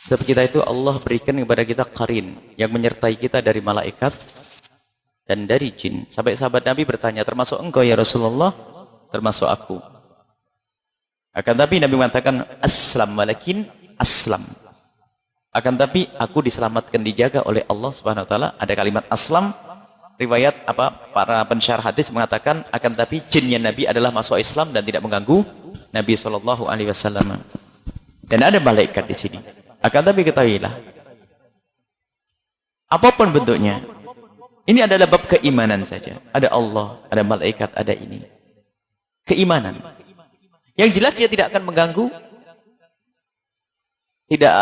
Sebab kita itu Allah berikan kepada kita qarin yang menyertai kita dari malaikat dan dari jin. Sampai sahabat Nabi bertanya, termasuk engkau ya Rasulullah? Termasuk aku. Akan tapi Nabi mengatakan, aslam walakin aslam. Akan tapi aku diselamatkan, dijaga oleh Allah Subhanahu wa taala. Ada kalimat aslam. Riwayat para pensyarah hadis mengatakan, akan tapi jinnya Nabi adalah masuk Islam dan tidak mengganggu Nabi SAW. Dan ada malaikat di sini. Akan tapi ketahuilah, apapun bentuknya, ini adalah bab keimanan saja. Ada Allah, ada malaikat, ada ini. Keimanan. Yang jelas dia tidak akan mengganggu. Tidak,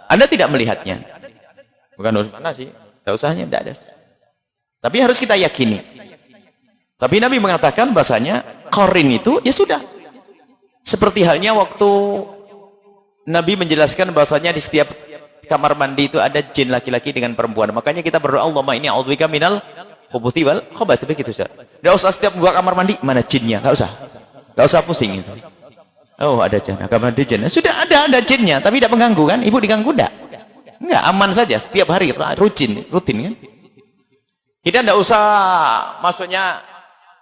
Anda tidak melihatnya. Bukan urusan mana sih? Tidak usahnya, tidak ada. Tapi harus kita yakini. Tapi Nabi mengatakan bahasanya qarin itu ya sudah. Seperti halnya waktu Nabi menjelaskan bahasanya di setiap kamar mandi itu ada jin laki-laki dengan perempuan. Makanya kita berdoa, Allahumma inni a'udzubika minal khubuthi wal khaba'ith. Begitu saja. Tidak usah setiap buka kamar mandi mana jinnya, tidak usah. Tidak usah pusing itu. Oh, ada jin, kamar mandi jin. Sudah ada jinnya, tapi tidak mengganggu kan? Ibu diganggu enggak? Enggak, aman saja setiap hari rutin kan? Kita tidak usah maksudnya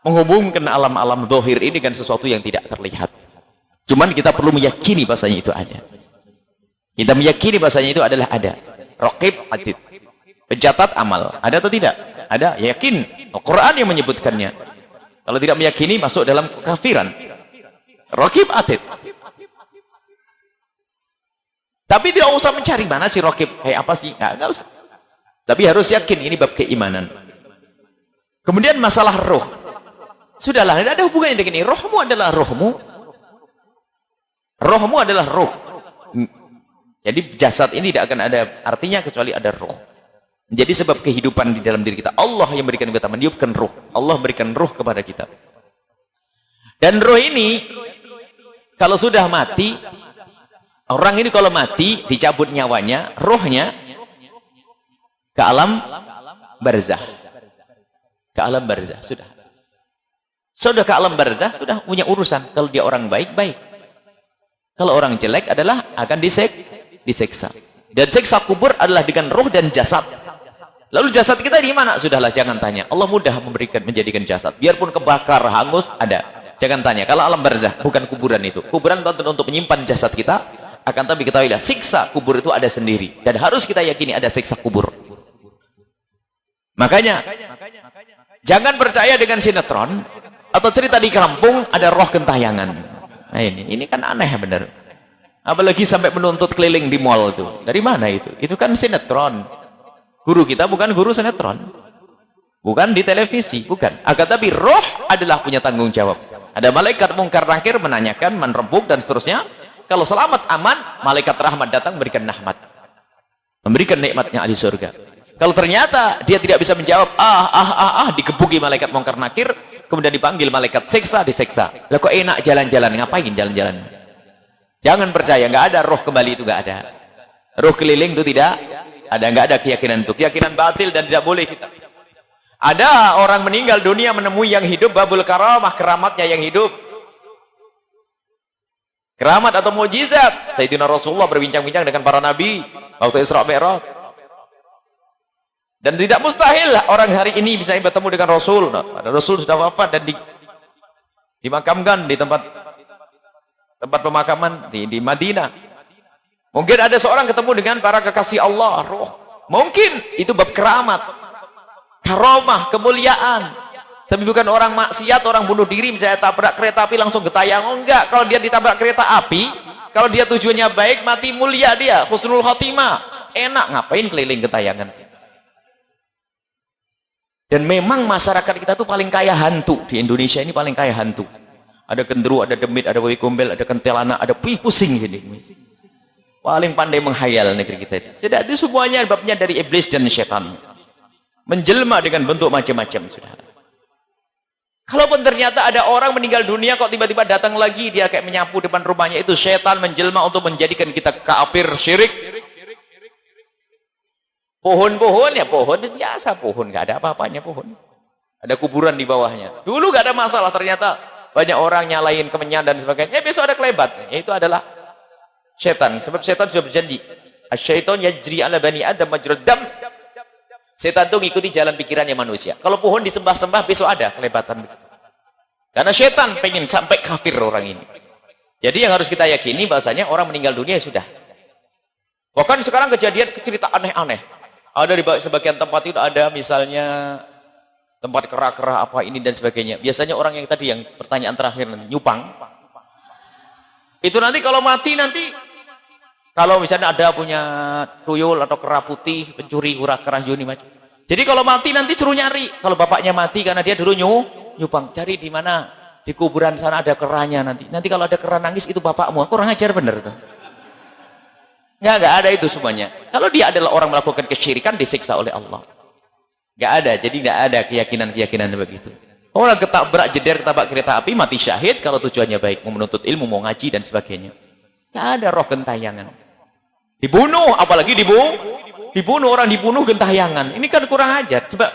menghubungkan alam-alam zahir ini dengan sesuatu yang tidak terlihat. Cuman kita perlu meyakini bahasanya itu ada. Kita meyakini bahasanya itu adalah ada. Raqib atid. Pencatat amal. Ada atau tidak? Ada. Yakin. Al-Quran yang menyebutkannya. Kalau tidak meyakini masuk dalam kekafiran. Raqib atid. Tapi tidak usah mencari mana sih raqib. Kayak apa sih? Enggak usah. Tapi harus yakin ini bab keimanan. Kemudian masalah roh. Sudahlah, tidak ada hubungannya dengan ini. Rohmu adalah rohmu. Rohmu adalah roh. Jadi jasad ini tidak akan ada artinya kecuali ada roh. Jadi sebab kehidupan di dalam diri kita. Allah yang memberikan kita, meniupkan roh. Allah memberikan roh kepada kita. Dan roh ini kalau sudah mati, orang ini kalau mati dicabut nyawanya, rohnya ke alam barzah. Ke alam barzah sudah. Sudah ke alam barzah, sudah punya urusan. Kalau dia orang baik, baik. Kalau orang jelek adalah akan diseksa. Dan seksa kubur adalah dengan roh dan jasad. Lalu jasad kita di mana? Sudahlah, jangan tanya. Allah mudah menjadikan jasad. Biarpun kebakar, hangus, ada. Jangan tanya. Kalau alam barzah, bukan kuburan itu. Kuburan untuk menyimpan jasad kita. Akan tapi ketahuilah, siksa kubur itu ada sendiri. Dan harus kita yakini ada siksa kubur. Makanya, jangan percaya dengan sinetron atau cerita di kampung ada roh gentayangan. Nah ini kan aneh benar. Apalagi sampai menuntut keliling di mall itu. Dari mana itu? Itu kan sinetron. Guru kita bukan guru sinetron. Bukan di televisi, bukan. Akan tapi roh adalah punya tanggung jawab. Ada malaikat mungkar nakir menanyakan, menerembuk dan seterusnya. Kalau selamat aman, malaikat rahmat datang memberikan rahmat. Memberikan nikmatnya ahli surga. Kalau ternyata dia tidak bisa menjawab, digebuki malaikat mungkar nakir, kemudian dipanggil malaikat siksa, disiksa. Lah kok enak jalan-jalan, ngapain jalan-jalan? Jangan percaya, nggak ada roh kembali itu, nggak ada. Roh keliling itu tidak ada, nggak ada keyakinan itu. Keyakinan batil dan tidak boleh kita. Ada orang meninggal dunia menemui yang hidup, babul karamah, keramatnya yang hidup. Keramat atau mukjizat. Sayyidina Rasulullah berbincang-bincang dengan para nabi waktu Isra Mi'raj. Dan tidak mustahil orang hari ini bisa bertemu dengan Rasul. Nah, Rasul sudah wafat dan dimakamkan di tempat pemakaman di Madinah. Mungkin ada seorang ketemu dengan para kekasih Allah, roh. Mungkin itu bab keramat, karamah, kemuliaan. Tapi bukan orang maksiat, orang bunuh diri, misalnya tabrak kereta api langsung getayang. Oh enggak, kalau dia ditabrak kereta api, kalau dia tujuannya baik, mati mulia dia, husnul khotimah. Enak, ngapain keliling getayangan? Dan memang masyarakat kita tuh paling kaya hantu. Di Indonesia ini paling kaya hantu. Ada gendru, ada demit, ada babi gombel, ada kentelana, ada pusing gini. Paling pandai menghayal negeri kita itu. Sudah itu semuanya babnya dari iblis dan setan. Menjelma dengan bentuk macam-macam. Sudah. Kalaupun ternyata ada orang meninggal dunia kok tiba-tiba datang lagi, dia kayak menyapu depan rumahnya, itu setan menjelma untuk menjadikan kita kafir, syirik. Pohon-pohon ya pohon biasa, pohon nggak ada apa-apanya pohon. Ada kuburan di bawahnya. Dulu nggak ada masalah, ternyata banyak orang nyalain kemenyan dan sebagainya. Besok ada kelebat. Itu adalah setan. Sebab setan sudah berjanji. Asyaiton yajri ala bani adam majrad dam. Setan itu ngikuti jalan pikirannya manusia. Kalau pohon disembah-sembah besok ada kelebatan. Karena setan pengen sampai kafir orang ini. Jadi yang harus kita yakini bahasanya orang meninggal dunia ya sudah. Bahkan sekarang kejadian cerita aneh-aneh. Ada di sebagian tempat itu ada misalnya tempat kera-kera apa ini dan sebagainya. Biasanya orang yang tadi yang pertanyaan terakhir nanti, nyupang. Itu nanti kalau mati nanti, kalau misalnya ada punya tuyul atau kera putih, pencuri, kera yuni macam. Jadi kalau mati nanti suruh nyari. Kalau bapaknya mati karena dia dulu nyupang, cari di mana? Di kuburan sana ada keranya nanti. Nanti kalau ada kera nangis itu bapakmu. Kurang ajar bener tuh. Nggak ada itu semuanya. Kalau dia adalah orang melakukan kesyirikan, disiksa oleh Allah. Nggak ada, jadi nggak ada keyakinan-keyakinan begitu. Orang ketabrak jeder, ketabrak kereta api, mati syahid kalau tujuannya baik, mau menuntut ilmu, mau ngaji dan sebagainya. Nggak ada roh gentayangan. Dibunuh, apalagi dibunuh orang dibunuh gentayangan. Ini kan kurang ajar. Coba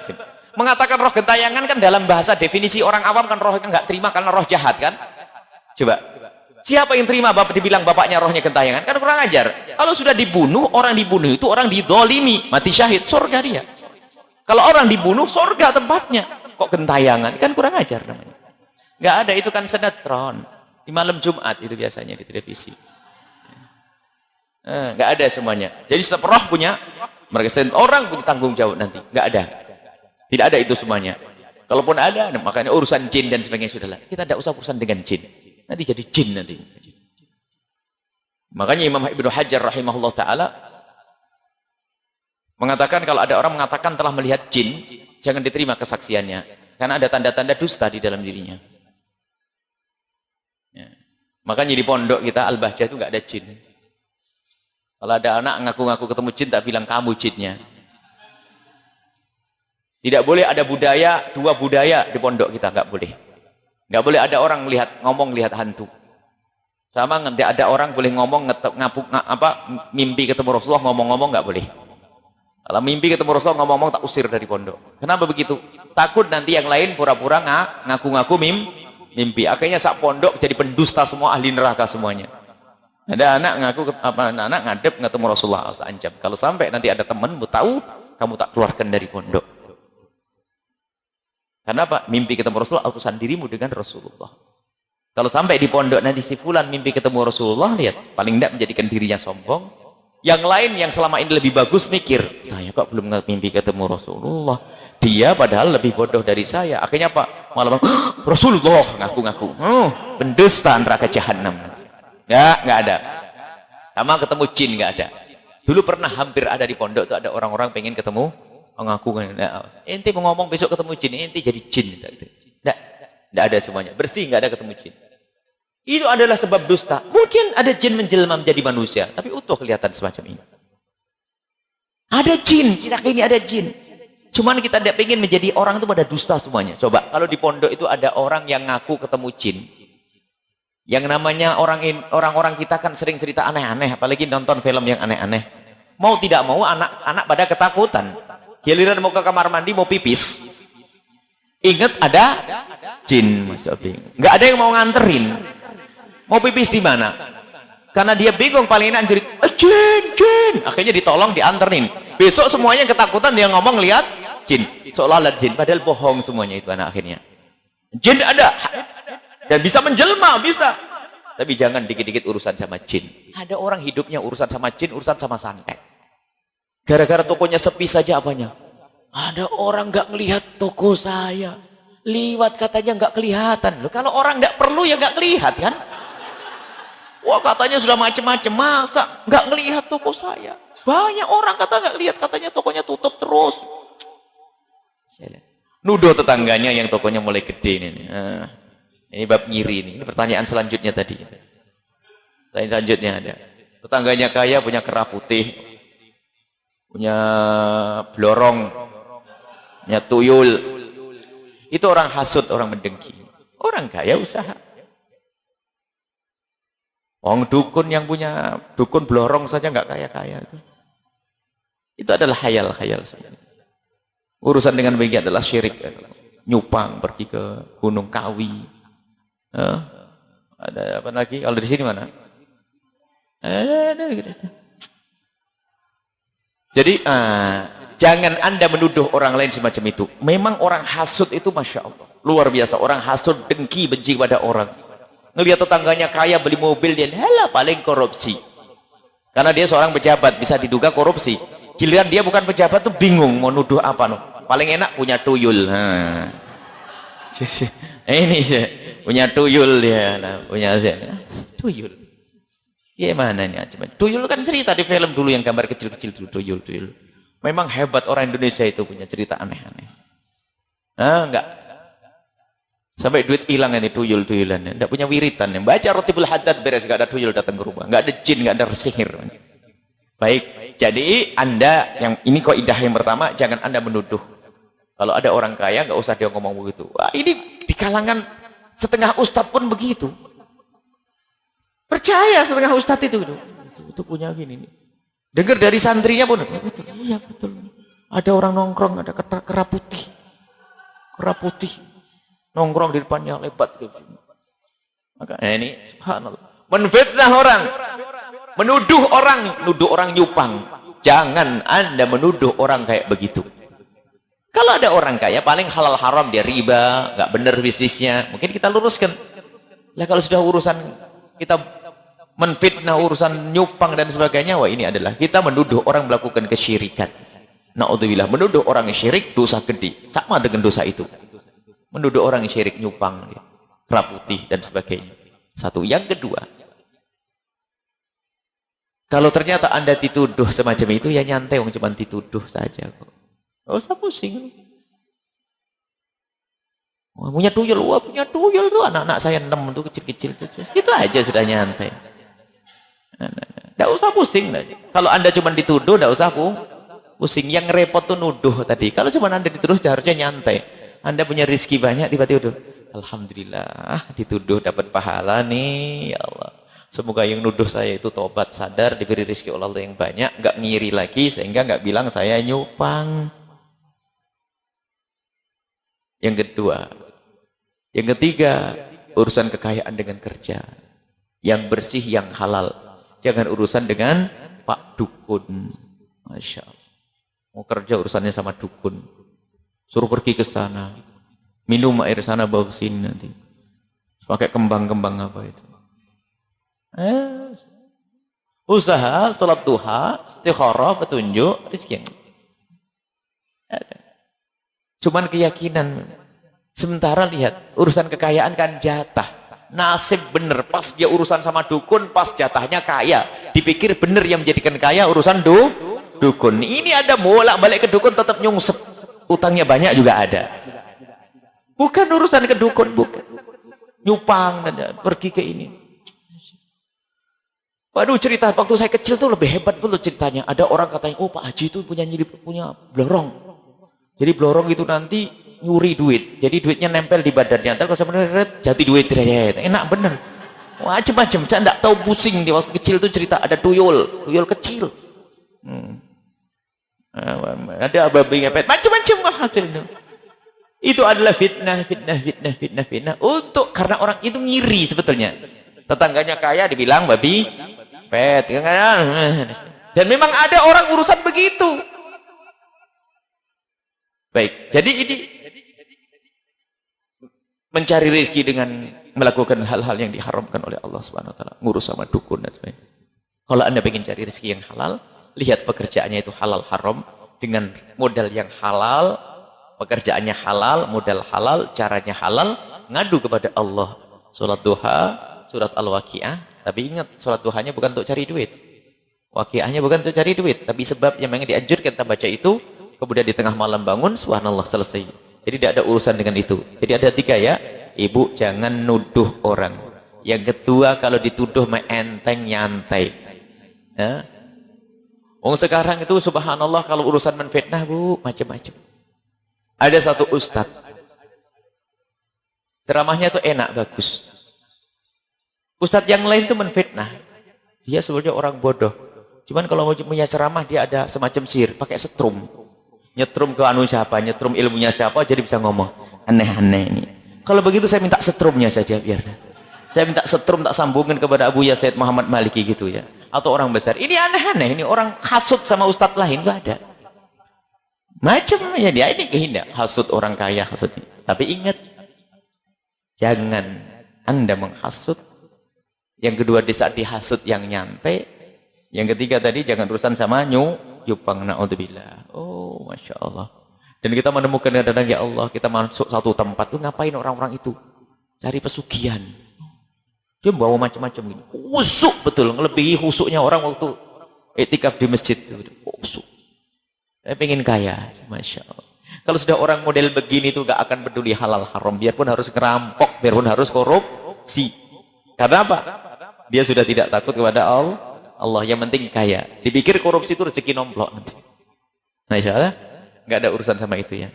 mengatakan roh gentayangan kan dalam bahasa definisi orang awam kan roh nggak terima karena roh jahat kan. Coba. Siapa yang terima dibilang bapaknya rohnya gentayangan? Kan kurang ajar. Kalau sudah dibunuh, orang dibunuh itu orang didolimi, mati syahid, surga dia. Kalau orang dibunuh, surga tempatnya. Kok gentayangan? Kan kurang ajar namanya. Nggak ada, itu kan sinetron. Di malam Jumat itu biasanya di televisi. Nggak ada semuanya. Jadi setiap roh punya, mereka orang punya tanggung jawab nanti. Nggak ada. Tidak ada itu semuanya. Kalaupun ada, makanya urusan jin dan sebagainya sudahlah. Kita tidak usah urusan dengan jin. Nanti jadi jin nanti. Makanya Imam Ibnu Hajar rahimahullah ta'ala mengatakan kalau ada orang mengatakan telah melihat jin, jangan diterima kesaksiannya. Karena ada tanda-tanda dusta di dalam dirinya. Ya. Makanya di pondok kita Al-Bahjah itu nggak ada jin. Kalau ada anak ngaku-ngaku ketemu jin, tak bilang kamu jinnya. Tidak boleh ada budaya, dua budaya di pondok kita, nggak boleh. Nggak boleh ada orang ngomong lihat hantu. Sama nggak ada orang boleh ngomong mimpi ketemu Rasulullah ngomong-ngomong nggak boleh. Kalau mimpi ketemu Rasulullah ngomong-ngomong tak usir dari pondok. Kenapa begitu? Takut nanti yang lain pura-pura ngaku-ngaku mimpi. Akhirnya sak pondok jadi pendusta semua, ahli neraka semuanya. Ada anak ngaku anak ngadep ketemu Rasulullah, harus ancam. Kalau sampai nanti ada temanmu tahu, kamu tak keluarkan dari pondok. Kenapa? Mimpi ketemu Rasulullah, urusan dirimu dengan Rasulullah. Kalau sampai di pondok nanti si fulan mimpi ketemu Rasulullah, lihat, paling tidak menjadikan dirinya sombong. Yang lain yang selama ini lebih bagus mikir, saya kok belum mimpi ketemu Rasulullah. Dia padahal lebih bodoh dari saya. Akhirnya Pak, malam Rasulullah ngaku-ngaku. Pendusta neraka jahanam. Nggak ada. Sama ketemu jin nggak ada. Dulu pernah hampir ada di pondok tuh ada orang-orang pengen ketemu mengaku ente mau ngomong besok ketemu jin, ente jadi jin. Tidak ada semuanya, bersih, nggak ada ketemu jin. Itu adalah sebab dusta. Mungkin ada jin menjelma menjadi manusia, tapi utuh kelihatan semacam ini. Ada jin, ini ada jin. Cuman kita tidak pengen menjadi orang itu pada dusta semuanya. Coba kalau di pondok itu ada orang yang ngaku ketemu jin. Yang namanya orang-orang kita kan sering cerita aneh-aneh, apalagi nonton film yang aneh-aneh. Mau tidak mau anak-anak pada ketakutan. Giliran mau ke kamar mandi mau pipis, ingat ada jin, nggak ada yang mau nganterin. Mau pipis di mana? Karena dia bingung, paling enak jadi jin. Akhirnya ditolong, dianterin. Besok semuanya ketakutan, dia ngomong lihat jin, seolah-olah jin, padahal bohong semuanya itu anak akhirnya. Jin ada dan bisa menjelma, bisa. Tapi jangan dikit-dikit urusan sama jin. Ada orang hidupnya urusan sama jin, urusan sama santet. Gara-gara tokonya sepi saja apanya? Ada orang nggak ngelihat toko saya. Liwat katanya nggak kelihatan. Loh, kalau orang nggak perlu ya nggak kelihat kan? Wah katanya sudah macam-macam, masa nggak ngelihat toko saya? Banyak orang kata nggak lihat, katanya tokonya tutup terus. Nuduh tetangganya yang tokonya mulai gede ini. Ini bab ngiri ini pertanyaan selanjutnya tadi. Pertanyaan selanjutnya ada. Tetangganya kaya, punya kera putih, punya blorong, punya tuyul. Itu orang hasut, orang mendengki. Orang kaya usaha. Orang dukun yang punya dukun blorong saja nggak kaya-kaya itu. Itu adalah khayal-khayal semua. Urusan dengan begitu adalah syirik. Nyupang, pergi ke Gunung Kawi. Ada apa lagi? Kalau di sini mana? Jadi jangan Anda menuduh orang lain semacam itu. Memang orang hasud itu Masya Allah luar biasa. Orang hasud, dengki, benci pada orang. Ngelihat tetangganya kaya beli mobil, dia halah paling korupsi. Karena dia seorang pejabat, bisa diduga korupsi. Giliran dia bukan pejabat tuh bingung mau nuduh apa no. Paling enak punya tuyul. Ini punya tuyul dia, punya tuyul. Gimana ini? Tuyul kan cerita di film dulu yang gambar kecil-kecil dulu, tuyul. Memang hebat orang Indonesia itu punya cerita aneh-aneh. Enggak. Sampai duit hilang ini tuyul-tuyulan. Enggak punya wiritan. Baca Rotibul Haddad beres, enggak ada tuyul datang ke rumah. Enggak ada jin, enggak ada sihir. Baik, jadi Anda yang ini kaidah yang pertama, jangan Anda menuduh. Kalau ada orang kaya enggak usah dia ngomong begitu. Wah, ini di kalangan setengah ustadz pun begitu. Percaya setengah ustadz itu punya gini nih. Dengar dari santrinya pun betul. Iya betul. Ada orang nongkrong, ada kera putih nongkrong di depannya lebat gitu. Maka ini subhanallah. Menfitnah orang, nuduh orang nyupang. Jangan Anda menuduh orang kayak begitu. Kalau ada orang kaya paling halal haram dia riba, nggak benar bisnisnya, mungkin kita luruskan. Lah kalau sudah urusan kita menfitnah, urusan nyupang dan sebagainya, wah ini adalah kita menuduh orang melakukan kesyirikan. Na'udzubillah, menuduh orang syirik dosa gede, sama dengan dosa itu. Menuduh orang syirik nyupang, kera putih dan sebagainya. Satu, yang kedua, kalau ternyata Anda dituduh semacam itu, ya nyantai, cuma dituduh saja kok. Nggak usah pusing. Wah, punya tuyul tuh anak-anak saya 6 tuh kecil-kecil tuh. Itu aja sudah nyantai. Nggak usah pusing. Kalau Anda cuma dituduh, nggak usah pusing. Yang repot tuh nuduh tadi. Kalau cuma Anda dituduh, seharusnya nyantai. Anda punya rezeki banyak, tiba-tiba alhamdulillah dituduh dapat pahala nih, ya Allah. Semoga yang nuduh saya itu tobat, sadar, diberi rezeki oleh Allah yang banyak, nggak ngiri lagi, sehingga nggak bilang saya nyupang. Yang kedua, yang ketiga, urusan kekayaan dengan kerja yang bersih, yang halal. Jangan urusan dengan Pak Dukun. Masya Allah, mau kerja urusannya sama dukun, suruh pergi ke sana, minum air sana bawa ke sini nanti, pakai kembang-kembang apa itu. Usaha salat duha, istikharah, petunjuk, rezeki. Cuman keyakinan. Sementara lihat, urusan kekayaan kan jatah. Nasib bener, pas dia urusan sama dukun, pas jatahnya kaya. Dipikir bener yang menjadikan kaya urusan dukun. Ini ada bolak-balik ke dukun tetap nyungsep. Utangnya banyak juga ada. Bukan urusan ke dukun, bukan. Nyupang, pergi ke ini. Waduh, cerita waktu saya kecil tuh lebih hebat dulu ceritanya. Ada orang katanya, oh Pak Haji itu punya blorong. Jadi blorong itu nanti nyuri duit. Jadi duitnya nempel di badannya. Ntar kalau sebenarnya jadi duit enak bener. Macam-macam. Saya enggak tahu pusing di waktu kecil tuh cerita ada tuyul kecil. Ada babi ngepet, macam-macam hasilnya. Itu adalah fitnah. Untuk karena orang itu ngiri sebetulnya. Tetangganya kaya dibilang babi pet. Dan memang ada orang urusan begitu. Baik, jadi ini mencari rezeki dengan melakukan hal-hal yang diharamkan oleh Allah Subhanahu wa taala, ngurus sama dukun dan sebagainya. Kalau Anda ingin cari rezeki yang halal, lihat pekerjaannya itu halal haram dengan modal yang halal, pekerjaannya halal, modal halal, caranya halal, ngadu kepada Allah. Salat duha, surat Al-Waqiah, tapi ingat salat duhanya bukan untuk cari duit. Waqiahnya bukan untuk cari duit, tapi sebab yang dianjurkan kita baca itu. Kemudian di tengah malam bangun, subhanallah, selesai. Jadi tidak ada urusan dengan itu. Jadi ada 3 ya. Ibu jangan nuduh orang. Yang kedua, kalau dituduh enteng nyantai. Ya. Sekarang itu subhanallah kalau urusan menfitnah bu, macam-macam. Ada satu ustadz. Ceramahnya tuh enak, bagus. Ustadz yang lain tuh menfitnah. Dia sebenarnya orang bodoh. Cuman kalau mau punya ceramah dia ada semacam sihir, pakai setrum. Nyetrum ke anu siapa, nyetrum ilmunya siapa, jadi bisa ngomong. Aneh-aneh ini. Kalau begitu saya minta setrumnya saja biar. Saya minta setrum tak sambungin kepada Abu Ya Said Muhammad Maliki gitu ya. Atau orang besar. Ini aneh-aneh, ini orang hasut sama ustadz lain, enggak ada. Macam ya dia ini kehindak, hasut orang kaya, hasut. Tapi ingat, jangan Anda menghasut. Yang kedua di saat dihasut yang nyampe. Yang ketiga tadi jangan urusan sama nyupang, na'udzubillah. Oh, Masya Allah. Dan kita menemukan kadang-kadang, ya Allah, kita masuk satu tempat tuh ngapain orang-orang itu? Cari pesugihan. Dia bawa macam-macam gini. Husuk betul, ngelebihi husuknya orang waktu iktikaf di masjid. Husuk. Saya pengen kaya, Masya Allah. Kalau sudah orang model begini tuh gak akan peduli halal haram, biarpun harus ngerampok, biarpun harus korupsi. Karena apa? Dia sudah tidak takut kepada Allah, yang penting kaya. Dipikir korupsi itu rezeki nomplok nanti. Nah, insyaallah nggak ada urusan sama itu ya.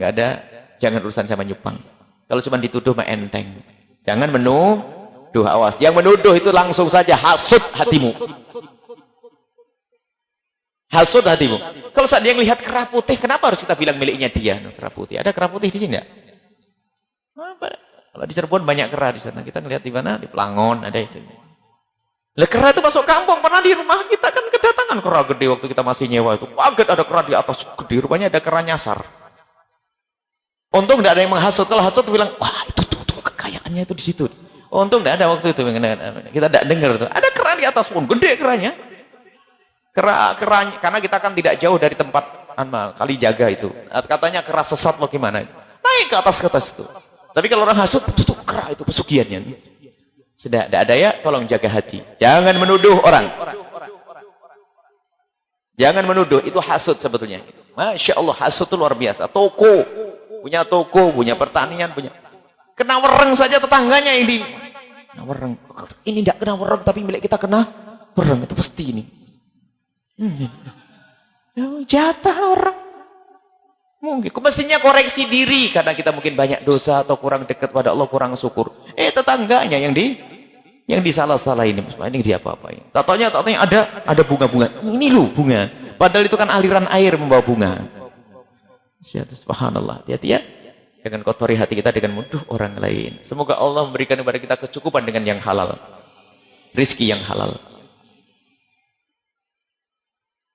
Nggak ada, jangan urusan sama nyupang. Kalau cuma dituduh mah enteng. Jangan menuduh, awas. Yang menuduh itu langsung saja hasut hatimu. Hasut hatimu. Kalau saat dia melihat kerah putih, kenapa harus kita bilang miliknya dia? Kerah putih. Ada kerah putih di sini enggak? Kalau di Cirebon banyak kerah di sana. Kita ngelihat di mana? Di Pelangon ada itu. Lah kerah itu masuk kampung. Pernah di rumah kita kan kedatangan kerah gede waktu kita masih nyewa itu. Kaget ada kerah di atas gede. Rupanya ada kerah nyasar. Untung tidak ada yang menghasut. Kalau hasut bilang, wah itu tuh kekayaannya itu di situ. Untung tidak ada waktu itu. Kita tidak dengar itu. Ada kerah di atas pun gede kerahnya. Kerah karena kita kan tidak jauh dari tempat kali jaga itu. Katanya kerah sesat mau gimana? Naik ke atas itu. Tapi kalau orang hasut, tutup kerah itu pesugihannya. Sudah tidak ada ya, tolong jaga hati. Jangan menuduh orang. Jangan menuduh, itu hasut sebetulnya. Masya Allah, hasut itu luar biasa. Toko, punya pertanian, punya. Kena wereng saja tetangganya ini. Kena wereng. Ini tidak kena wereng, tapi milik kita kena wereng. Itu pasti ini. Jatah orang. Mungkin mestinya koreksi diri karena kita mungkin banyak dosa atau kurang dekat pada Allah, kurang syukur. Tetangganya yang disalah-salah ini dia apa-apain. Tatanya ada bunga-bunga. Ini loh bunga. Padahal itu kan aliran air membawa bunga. Subhanallah. Hati-hati ya. Jangan kotori hati kita dengan menuduh orang lain. Semoga Allah memberikan kepada kita kecukupan dengan yang halal. Rizki yang halal.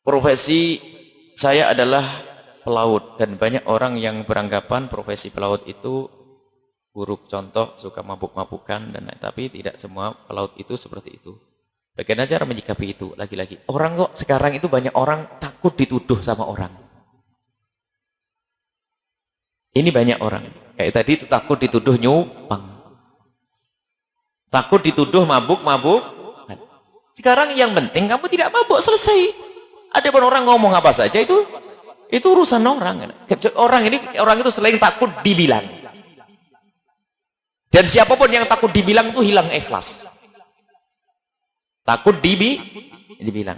Profesi saya adalah pelaut dan banyak orang yang beranggapan profesi pelaut itu buruk, contoh suka mabuk-mabukan dan tapi tidak semua pelaut itu seperti itu. Bagaimana cara menyikapi itu? Lagi-lagi orang kok sekarang itu banyak orang takut dituduh sama orang. Ini banyak orang kayak tadi itu takut dituduh nyupang, takut dituduh mabuk-mabuk. Sekarang yang penting kamu tidak mabuk, selesai. Ada pun orang ngomong apa saja itu urusan orang. Orang itu selain takut dibilang. Dan siapapun yang takut dibilang itu hilang ikhlas. Takut dibilang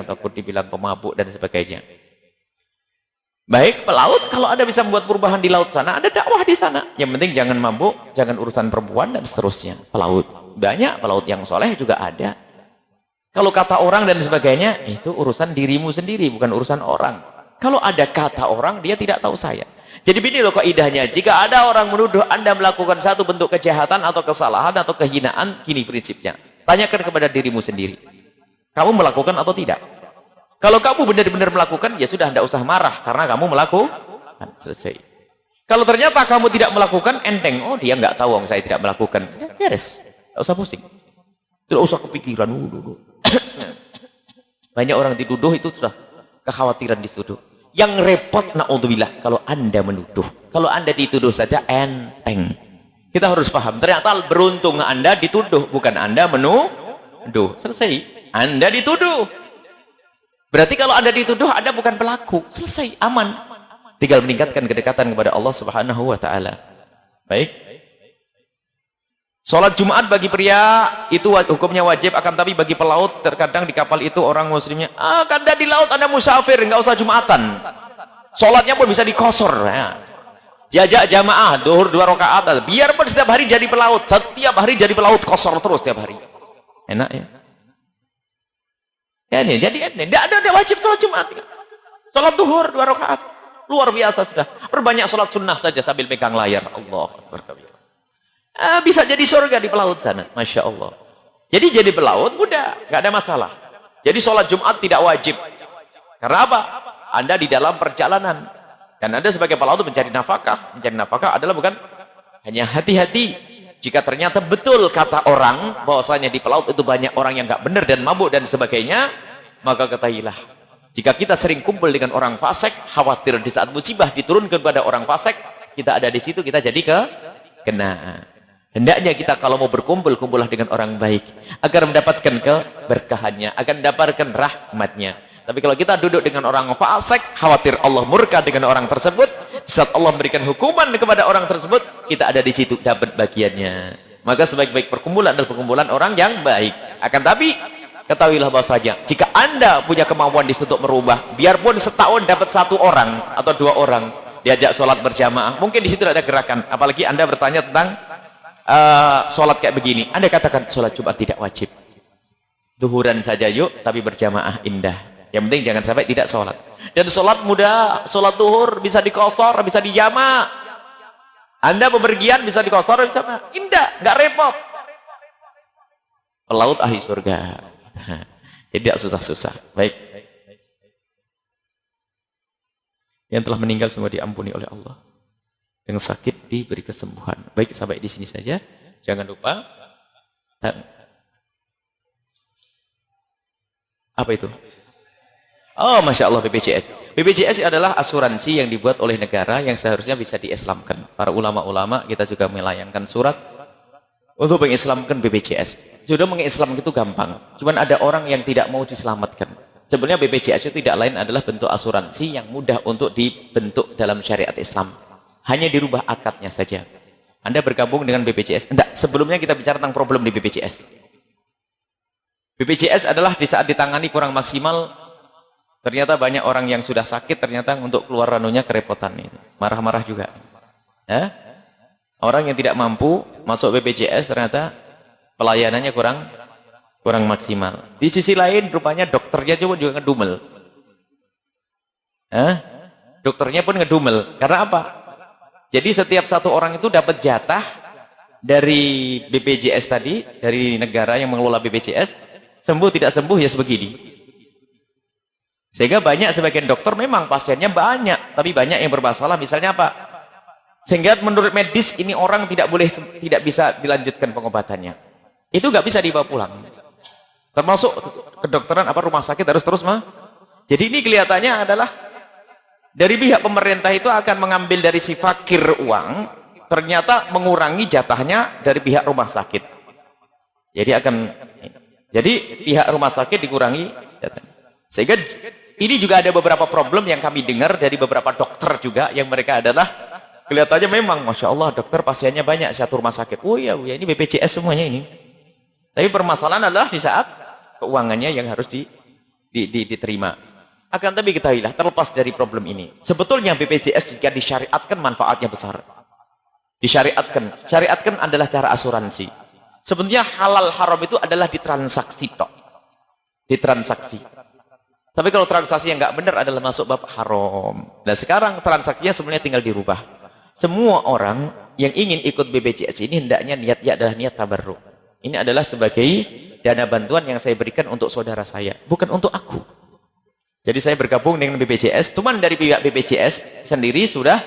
takut dibilang pemabuk dan sebagainya. Baik pelaut, kalau Anda bisa membuat perubahan di laut sana, ada dakwah di sana. Yang penting jangan mabuk, jangan urusan perempuan dan seterusnya. Pelaut banyak, pelaut yang soleh juga ada. Kalau kata orang dan sebagainya, itu urusan dirimu sendiri, bukan urusan orang. Kalau ada kata orang, dia tidak tahu saya. Jadi begini loh kaidahnya, jika ada orang menuduh Anda melakukan satu bentuk kejahatan atau kesalahan atau kehinaan, gini prinsipnya. Tanyakan kepada dirimu sendiri. Kamu melakukan atau tidak? Kalau kamu benar-benar melakukan, ya sudah Anda usah marah, karena kamu melakukan. Selesai. Kalau ternyata kamu tidak melakukan, enteng. Oh dia nggak tahu, saya tidak melakukan. Ya, beres. Nggak usah pusing. Tidak usah kepikiran. Banyak orang dituduh itu sudah kekhawatiran dituduh. Yang repot na'udzubillah kalau Anda menuduh. Kalau Anda dituduh saja enteng. Kita harus paham. Ternyata beruntung Anda dituduh, bukan Anda menuduh. Selesai. Anda dituduh. Berarti kalau Anda dituduh, Anda bukan pelaku. Selesai, aman. Tinggal meningkatkan kedekatan kepada Allah Subhanahu wa taala. Baik. Sholat Jumat bagi pria itu hukumnya wajib, akan tapi bagi pelaut terkadang di kapal itu orang muslimnya Anda di laut Anda musafir, nggak usah Jumatan, sholatnya pun bisa dikosor ya. Jajak jamaah duhur 2 rakaat, biarpun setiap hari jadi pelaut, setiap hari jadi pelaut, kosor terus setiap hari, enak ya. Ya nih, jadi tidak ada wajib sholat Jumat. Sholat duhur 2 rakaat. Luar biasa sudah. Perbanyak sholat sunnah saja sambil pegang layar. Allah Akbar. Bisa jadi surga di pelaut sana. Masya Allah. Jadi pelaut mudah, nggak ada masalah. Jadi sholat Jumat tidak wajib. Karena apa? Anda di dalam perjalanan. Dan Anda sebagai pelaut mencari nafkah. Mencari nafkah adalah bukan hanya hati-hati. Jika ternyata betul kata orang bahwasanya di pelaut itu banyak orang yang nggak benar dan mabuk dan sebagainya, maka ketahuilah, jika kita sering kumpul dengan orang fasik, khawatir di saat musibah diturunkan kepada orang fasik, kita ada di situ, kita jadi kena. Hendaknya kita kalau mau berkumpul, kumpullah dengan orang baik agar mendapatkan keberkahannya, agar mendapatkan rahmatnya. Tapi kalau kita duduk dengan orang fasik, khawatir Allah murka dengan orang tersebut. Di saat Allah memberikan hukuman kepada orang tersebut, kita ada di situ dapat bagiannya. Maka sebaik-baik perkumpulan adalah perkumpulan orang yang baik. Akan tapi ketahuilah bahwasanya jika Anda punya kemampuan di situ untuk merubah, biarpun setahun dapat 1 orang atau 2 orang diajak sholat berjamaah, mungkin di situ ada gerakan. Apalagi Anda bertanya tentang sholat kayak begini, Anda katakan sholat Jumat tidak wajib, duhuran saja yuk, tapi berjamaah indah. Yang penting jangan sampai tidak sholat. Dan sholat mudah, sholat duhur bisa dikosor, bisa dijama. Anda bepergian bisa dikosor, bisa indah, nggak repot. Pelaut ahli surga. Tidak susah-susah. Baik. Yang telah meninggal semua diampuni oleh Allah. Yang sakit diberi kesembuhan. Baik, sampai di sini saja. Jangan lupa. Apa itu? Oh, Masya Allah, BPJS. BPJS adalah asuransi yang dibuat oleh negara yang seharusnya bisa diislamkan. Para ulama-ulama kita juga melayangkan surat untuk mengislamkan BPJS. Sudah mengislam itu gampang. Cuman ada orang yang tidak mau diselamatkan. Sebenarnya BPJS itu tidak lain adalah bentuk asuransi yang mudah untuk dibentuk dalam syariat Islam. Hanya dirubah akadnya saja. Anda bergabung dengan BPJS. Enggak, sebelumnya kita bicara tentang problem di BPJS. BPJS adalah di saat ditangani kurang maksimal, ternyata banyak orang yang sudah sakit, ternyata untuk keluar ranunya kerepotan itu. Marah-marah juga. Ya? Orang yang tidak mampu masuk BPJS ternyata pelayanannya kurang maksimal. Di sisi lain rupanya dokternya juga ngedumel. Dokternya pun ngedumel. Karena apa? Jadi setiap 1 orang itu dapat jatah dari BPJS tadi, dari negara yang mengelola BPJS, sembuh tidak sembuh ya sebegini. Sehingga banyak sebagian dokter memang pasiennya banyak, tapi banyak yang bermasalah. Misalnya apa? Sehingga menurut medis ini orang tidak bisa dilanjutkan pengobatannya. Itu nggak bisa dibawa pulang. Termasuk kedokteran rumah sakit harus terus Jadi ini kelihatannya adalah dari pihak pemerintah itu akan mengambil dari si fakir uang, ternyata mengurangi jatahnya dari pihak rumah sakit. Jadi pihak rumah sakit dikurangi jatahnya. Sehingga ini juga ada beberapa problem yang kami dengar dari beberapa dokter juga, yang mereka adalah kelihatannya memang Masya Allah dokter pasiennya banyak satu rumah sakit. Oh ya ini BPJS semuanya ini. Tapi permasalahan adalah di saat keuangannya yang harus diterima. Akan tapi ketahuilah, terlepas dari problem ini, sebetulnya BPJS jika disyariatkan manfaatnya besar. Syariatkan adalah cara asuransi. Sebenarnya halal haram itu adalah ditransaksi tok. Ditransaksi. Tapi kalau transaksi yang nggak benar adalah masuk bab haram. Nah sekarang transaksinya sebenarnya tinggal dirubah. Semua orang yang ingin ikut BPJS ini hendaknya niatnya adalah niat tabarruk. Ini adalah sebagai dana bantuan yang saya berikan untuk saudara saya, bukan untuk aku. Jadi saya bergabung dengan BPJS, cuman dari pihak BPJS sendiri sudah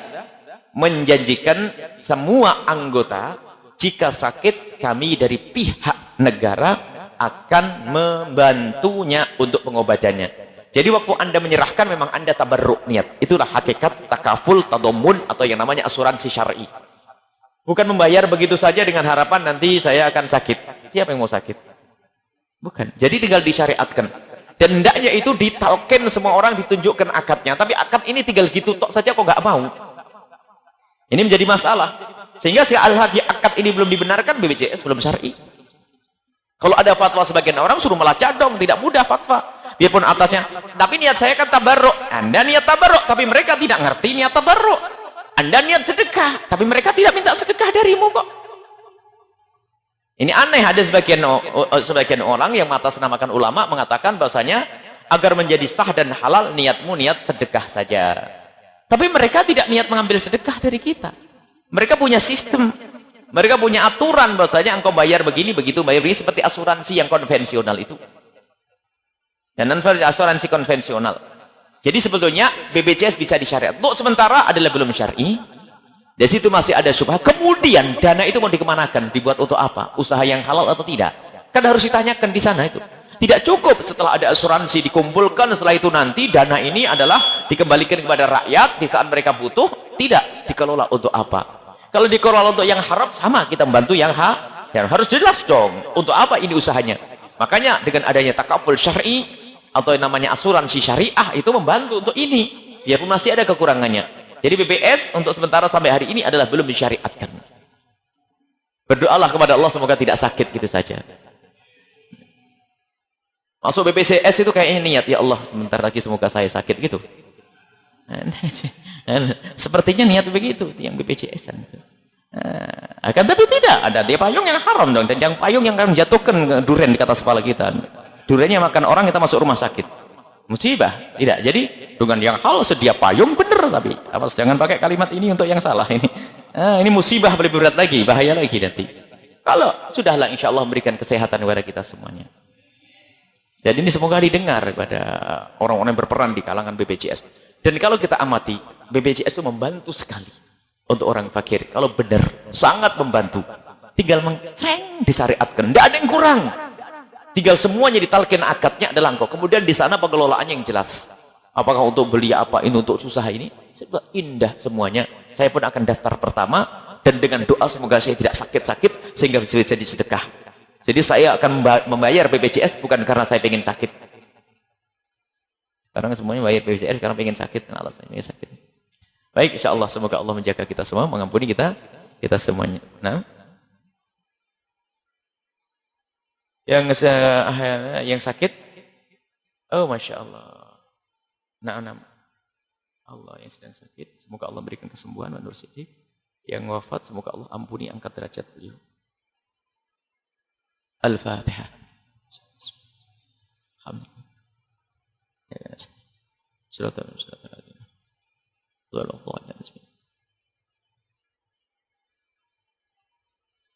menjanjikan semua anggota jika sakit kami dari pihak negara akan membantunya untuk pengobatannya. Jadi waktu Anda menyerahkan memang Anda tabarruk niat. Itulah hakikat takaful tadomun atau yang namanya asuransi syar'i. Bukan membayar begitu saja dengan harapan nanti saya akan sakit. Siapa yang mau sakit? Bukan. Jadi tinggal disyariatkan. Dan hendaknya itu ditalkin semua orang, ditunjukkan akadnya. Tapi akad ini tinggal gitu tok saja kok nggak mau. Ini menjadi masalah. Sehingga lagi akad ini belum dibenarkan, BPJS belum syar'i. Kalau ada fatwa sebagian orang suruh malah cadong, tidak mudah fatwa. Biarpun atasnya, tapi niat saya kan tabarruk. Anda niat tabarruk, tapi mereka tidak ngerti niat tabarruk. Anda niat sedekah, tapi mereka tidak minta sedekah darimu kok. Ini aneh, ada sebagian orang yang mengatasnamakan ulama mengatakan bahwasanya agar menjadi sah dan halal niatmu niat sedekah saja. Tapi mereka tidak niat mengambil sedekah dari kita. Mereka punya sistem, mereka punya aturan bahwasanya engkau bayar begini, begitu, bayar begini, seperti asuransi yang konvensional itu. Dan asuransi konvensional. Jadi sebetulnya BPJS bisa disyariat. Untuk sementara adalah belum syar'i. Di situ masih ada syubhat. Kemudian dana itu mau dikemanakan? Dibuat untuk apa? Usaha yang halal atau tidak? Kan harus ditanyakan di sana itu. Tidak cukup setelah ada asuransi dikumpulkan, setelah itu nanti dana ini adalah dikembalikan kepada rakyat di saat mereka butuh. Tidak dikelola untuk apa? Kalau dikelola untuk yang haram, sama kita membantu yang harus jelas dong. Untuk apa ini usahanya? Makanya dengan adanya takaful syar'i atau yang namanya asuransi syariah itu membantu untuk ini. Biarpun masih ada kekurangannya. Jadi BPS untuk sementara sampai hari ini adalah belum disyariatkan. Berdoalah kepada Allah semoga tidak sakit gitu saja. Masuk BPJS itu kayaknya niat, ya Allah sebentar lagi semoga saya sakit gitu. Sepertinya niat begitu yang BPJS itu. Akan tapi tidak, ada dia payung yang haram dong, dan yang payung yang akan menjatuhkan durian di atas kepala kita. Duriannya makan orang, kita masuk rumah sakit. Musibah, tidak. Jadi dengan yang hal sedia payung bener, tapi awas jangan pakai kalimat ini untuk yang salah ini. Ini musibah lebih berat lagi, bahaya lagi nanti. Kalau sudahlah insya Allah memberikan kesehatan kepada kita semuanya. Dan ini semoga didengar kepada orang-orang yang berperan di kalangan BPJS. Dan kalau kita amati, BPJS itu membantu sekali untuk orang fakir. Kalau benar, sangat membantu. Tinggal disyariatkan, tidak ada yang kurang. Tinggal semuanya ditalkin akadnya adalah engkau. Kemudian di sana pengelolaannya yang jelas. Apakah untuk beli apa ini, untuk susah ini. Sebab indah semuanya. Saya pun akan daftar pertama. Dan dengan doa semoga saya tidak sakit-sakit. Sehingga bisa disedekah. Jadi saya akan membayar BPJS bukan karena saya pengen sakit. Sekarang semuanya bayar BPJS karena pengen sakit. Dan alasannya sakit. Baik, insya Allah semoga Allah menjaga kita semua. Mengampuni kita semuanya. Nah. Yang sakit, oh masya Allah, nah Allah yang sedang sakit, semoga Allah berikan kesembuhan wa nur siddiq. Yang wafat, semoga Allah ampuni, angkat derajat beliau. Al-Fatihah.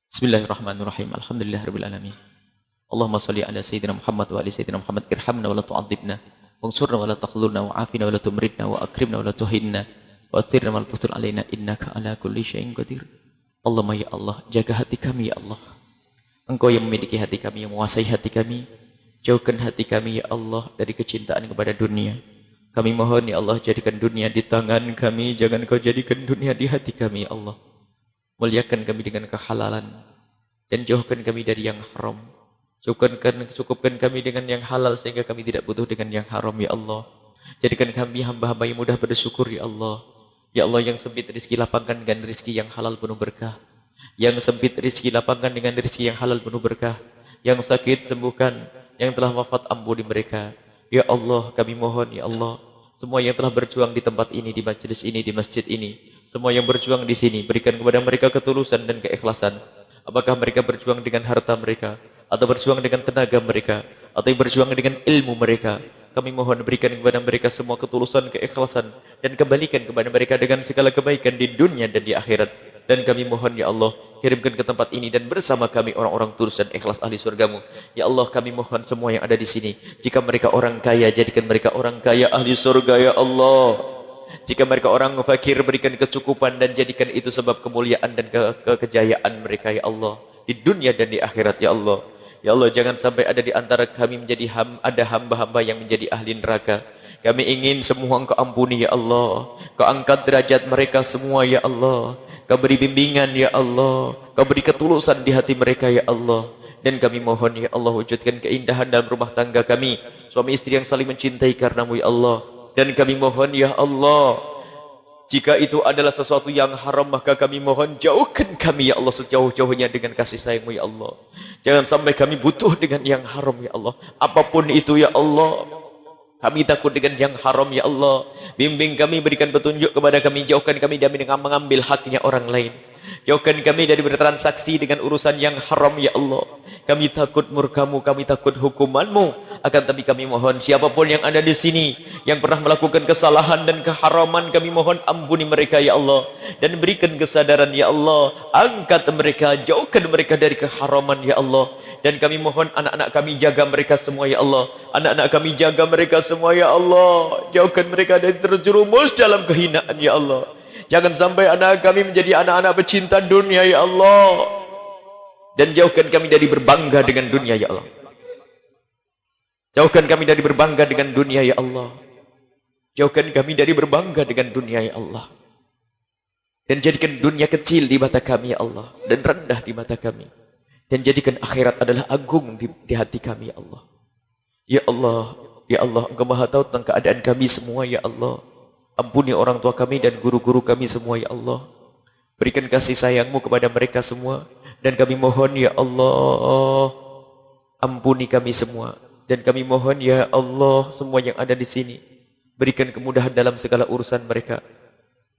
Bismillahirrahmanirrahim. Alhamdulillahirabbil alamin. Allahumma salli ala sayyidina Muhammad wa ali sayyidina Muhammad, irhamna wa la tu'adzibna, wansurna wa la takhlulna, wa afina wa la tumridna, wa akrimna wa la tuhinna, wa athirna wa la tusir alaina, innaka ala kulli syai'in qadir. Allahumma ya Allah, jaga hati kami ya Allah. Engkau yang memiliki hati kami, yang menguasai hati kami. Jauhkan hati kami ya Allah dari kecintaan kepada dunia. Kami mohon ya Allah, jadikan dunia di tangan kami, jangan kau jadikan dunia di hati kami ya Allah. Muliakan kami dengan kehalalan dan jauhkan kami dari yang haram. Cukupkan kami dengan yang halal sehingga kami tidak butuh dengan yang haram ya Allah. Jadikan kami hamba-hamba yang mudah bersyukur ya Allah. Ya Allah, yang sempit rezeki lapangkan dengan rezeki yang halal penuh berkah. Yang sempit rezeki lapangkan dengan rezeki yang halal penuh berkah. Yang sakit sembuhkan, yang telah wafat ampuni mereka. Ya Allah, kami mohon ya Allah, semua yang telah berjuang di tempat ini, di majelis ini, di masjid ini, semua yang berjuang di sini, berikan kepada mereka ketulusan dan keikhlasan. Apakah mereka berjuang dengan harta mereka, atau berjuang dengan tenaga mereka, atau berjuang dengan ilmu mereka, kami mohon berikan kepada mereka semua ketulusan, keikhlasan, dan kembalikan kepada mereka dengan segala kebaikan di dunia dan di akhirat. Dan kami mohon ya Allah, kirimkan ke tempat ini dan bersama kami orang-orang tulus dan ikhlas ahli surgamu. Ya Allah, kami mohon semua yang ada di sini, jika mereka orang kaya, jadikan mereka orang kaya ahli surga ya Allah. Jika mereka orang fakir, berikan kecukupan dan jadikan itu sebab kemuliaan dan kejayaan mereka ya Allah, di dunia dan di akhirat ya Allah. Ya Allah, jangan sampai ada di antara kami menjadi ada hamba-hamba yang menjadi ahli neraka. Kami ingin semua Engkau ampuni ya Allah. Kau angkat derajat mereka semua ya Allah. Kau beri bimbingan ya Allah. Kau beri ketulusan di hati mereka ya Allah. Dan kami mohon ya Allah, wujudkan keindahan dalam rumah tangga kami, suami istri yang saling mencintai karenamu ya Allah. Dan kami mohon ya Allah, jika itu adalah sesuatu yang haram, maka kami mohon jauhkan kami ya Allah sejauh-jauhnya dengan kasih sayangmu ya Allah. Jangan sampai kami butuh dengan yang haram ya Allah. Apapun itu ya Allah, kami takut dengan yang haram ya Allah. Bimbing kami, berikan petunjuk kepada kami, jauhkan kami dari mengambil haknya orang lain. Jauhkan kami dari bertransaksi dengan urusan yang haram ya Allah. Kami takut murkamu, kami takut hukumanmu. Akan tapi kami mohon siapapun yang ada di sini yang pernah melakukan kesalahan dan keharaman, kami mohon ampuni mereka ya Allah. Dan berikan kesadaran ya Allah. Angkat mereka, jauhkan mereka dari keharaman ya Allah. Dan kami mohon anak-anak kami jaga mereka semua ya Allah. Anak-anak kami jaga mereka semua ya Allah. Jauhkan mereka dari terjerumus dalam kehinaan ya Allah. Jangan sampai anak kami menjadi anak-anak pecinta dunia ya Allah. Dan jauhkan kami dari berbangga dengan dunia ya Allah. Jauhkan kami dari berbangga dengan dunia ya Allah. Jauhkan kami dari berbangga dengan dunia ya Allah. Dan jadikan dunia kecil di mata kami ya Allah. Dan rendah di mata kami. Dan jadikan akhirat adalah agung di hati kami ya Allah. Ya Allah, ya Allah, Engkau Maha tahu tentang keadaan kami semua ya Allah. Ampuni orang tua kami dan guru-guru kami semua ya Allah. Berikan kasih sayang-Mu kepada mereka semua. Dan kami mohon ya Allah, ampuni kami semua. Dan kami mohon ya Allah, semua yang ada di sini, berikan kemudahan dalam segala urusan mereka.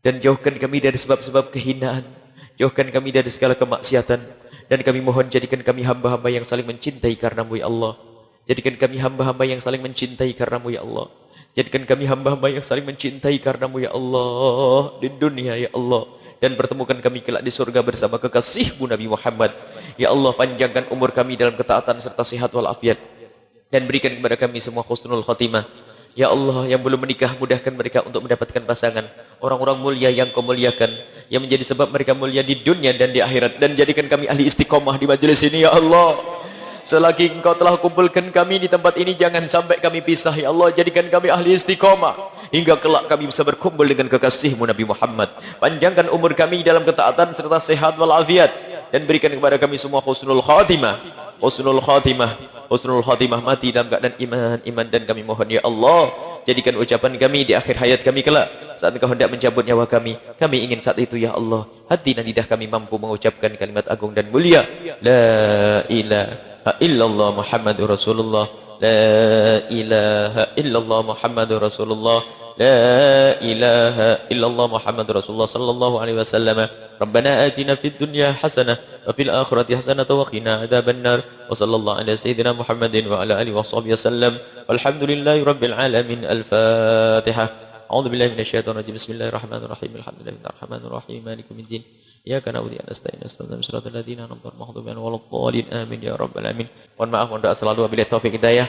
Dan jauhkan kami dari sebab-sebab kehinaan. Jauhkan kami dari segala kemaksiatan. Dan kami mohon jadikan kami hamba-hamba yang saling mencintai karena-Mu ya Allah. Jadikan kami hamba-hamba yang saling mencintai karena-Mu ya Allah. Jadikan kami hamba-hamba yang saling mencintai karena-Mu ya Allah di dunia ya Allah. Dan pertemukan kami kelak di surga bersama kekasih-Mu Nabi Muhammad. Ya Allah, panjangkan umur kami dalam ketaatan serta sehat walafiat. Dan berikan kepada kami semua husnul khatimah. Ya Allah, yang belum menikah mudahkan mereka untuk mendapatkan pasangan. Orang-orang mulia yang Kau muliakan, yang menjadi sebab mereka mulia di dunia dan di akhirat. Dan jadikan kami ahli istiqomah di majelis ini ya Allah. Selagi Engkau telah kumpulkan kami di tempat ini, jangan sampai kami pisah ya Allah. Jadikan kami ahli istiqomah hingga kelak kami bisa berkumpul dengan kekasih-Mu Nabi Muhammad. Panjangkan umur kami dalam ketaatan serta sehat walafiat. Dan berikan kepada kami semua husnul khatimah. Husnul khatimah. Husnul khatimah, mati dalam keadaan iman. Dan kami mohon ya Allah, jadikan ucapan kami di akhir hayat kami kelak, saat Engkau hendak mencabut nyawa kami ingin saat itu ya Allah, hati dan lidah kami mampu mengucapkan kalimat agung dan mulia, la ilaha illallah Muhammadur Rasulullah, la ilaha illallah Muhammadur Rasulullah, la ilaha illallah Muhammadur Rasulullah sallallahu alaihi wasallam. Rabbana atina fid dunya hasanah wa fil akhirati hasanah wa qina adzabannar. Wa sallallahu ala sayyidina Muhammadin wa ala alihi washabihi wasallam. Walhamdulillahi rabbil alamin. Al-Fatihah. A'udzu billahi minasyaitonir rajim. Bismillahirrahmanirrahim. Alhamdulillahi rabbil alamin. Maliki yaumiddin. Iyyaka na'budu wa nasta'inu ihdinas siratal ladzina an'amta 'alaihim ghairil maghdubi 'alaihim waladdallin. Amin ya rabbal alamin. Mohon maaf, mohon doa selalu wabillahi taufik hidayah.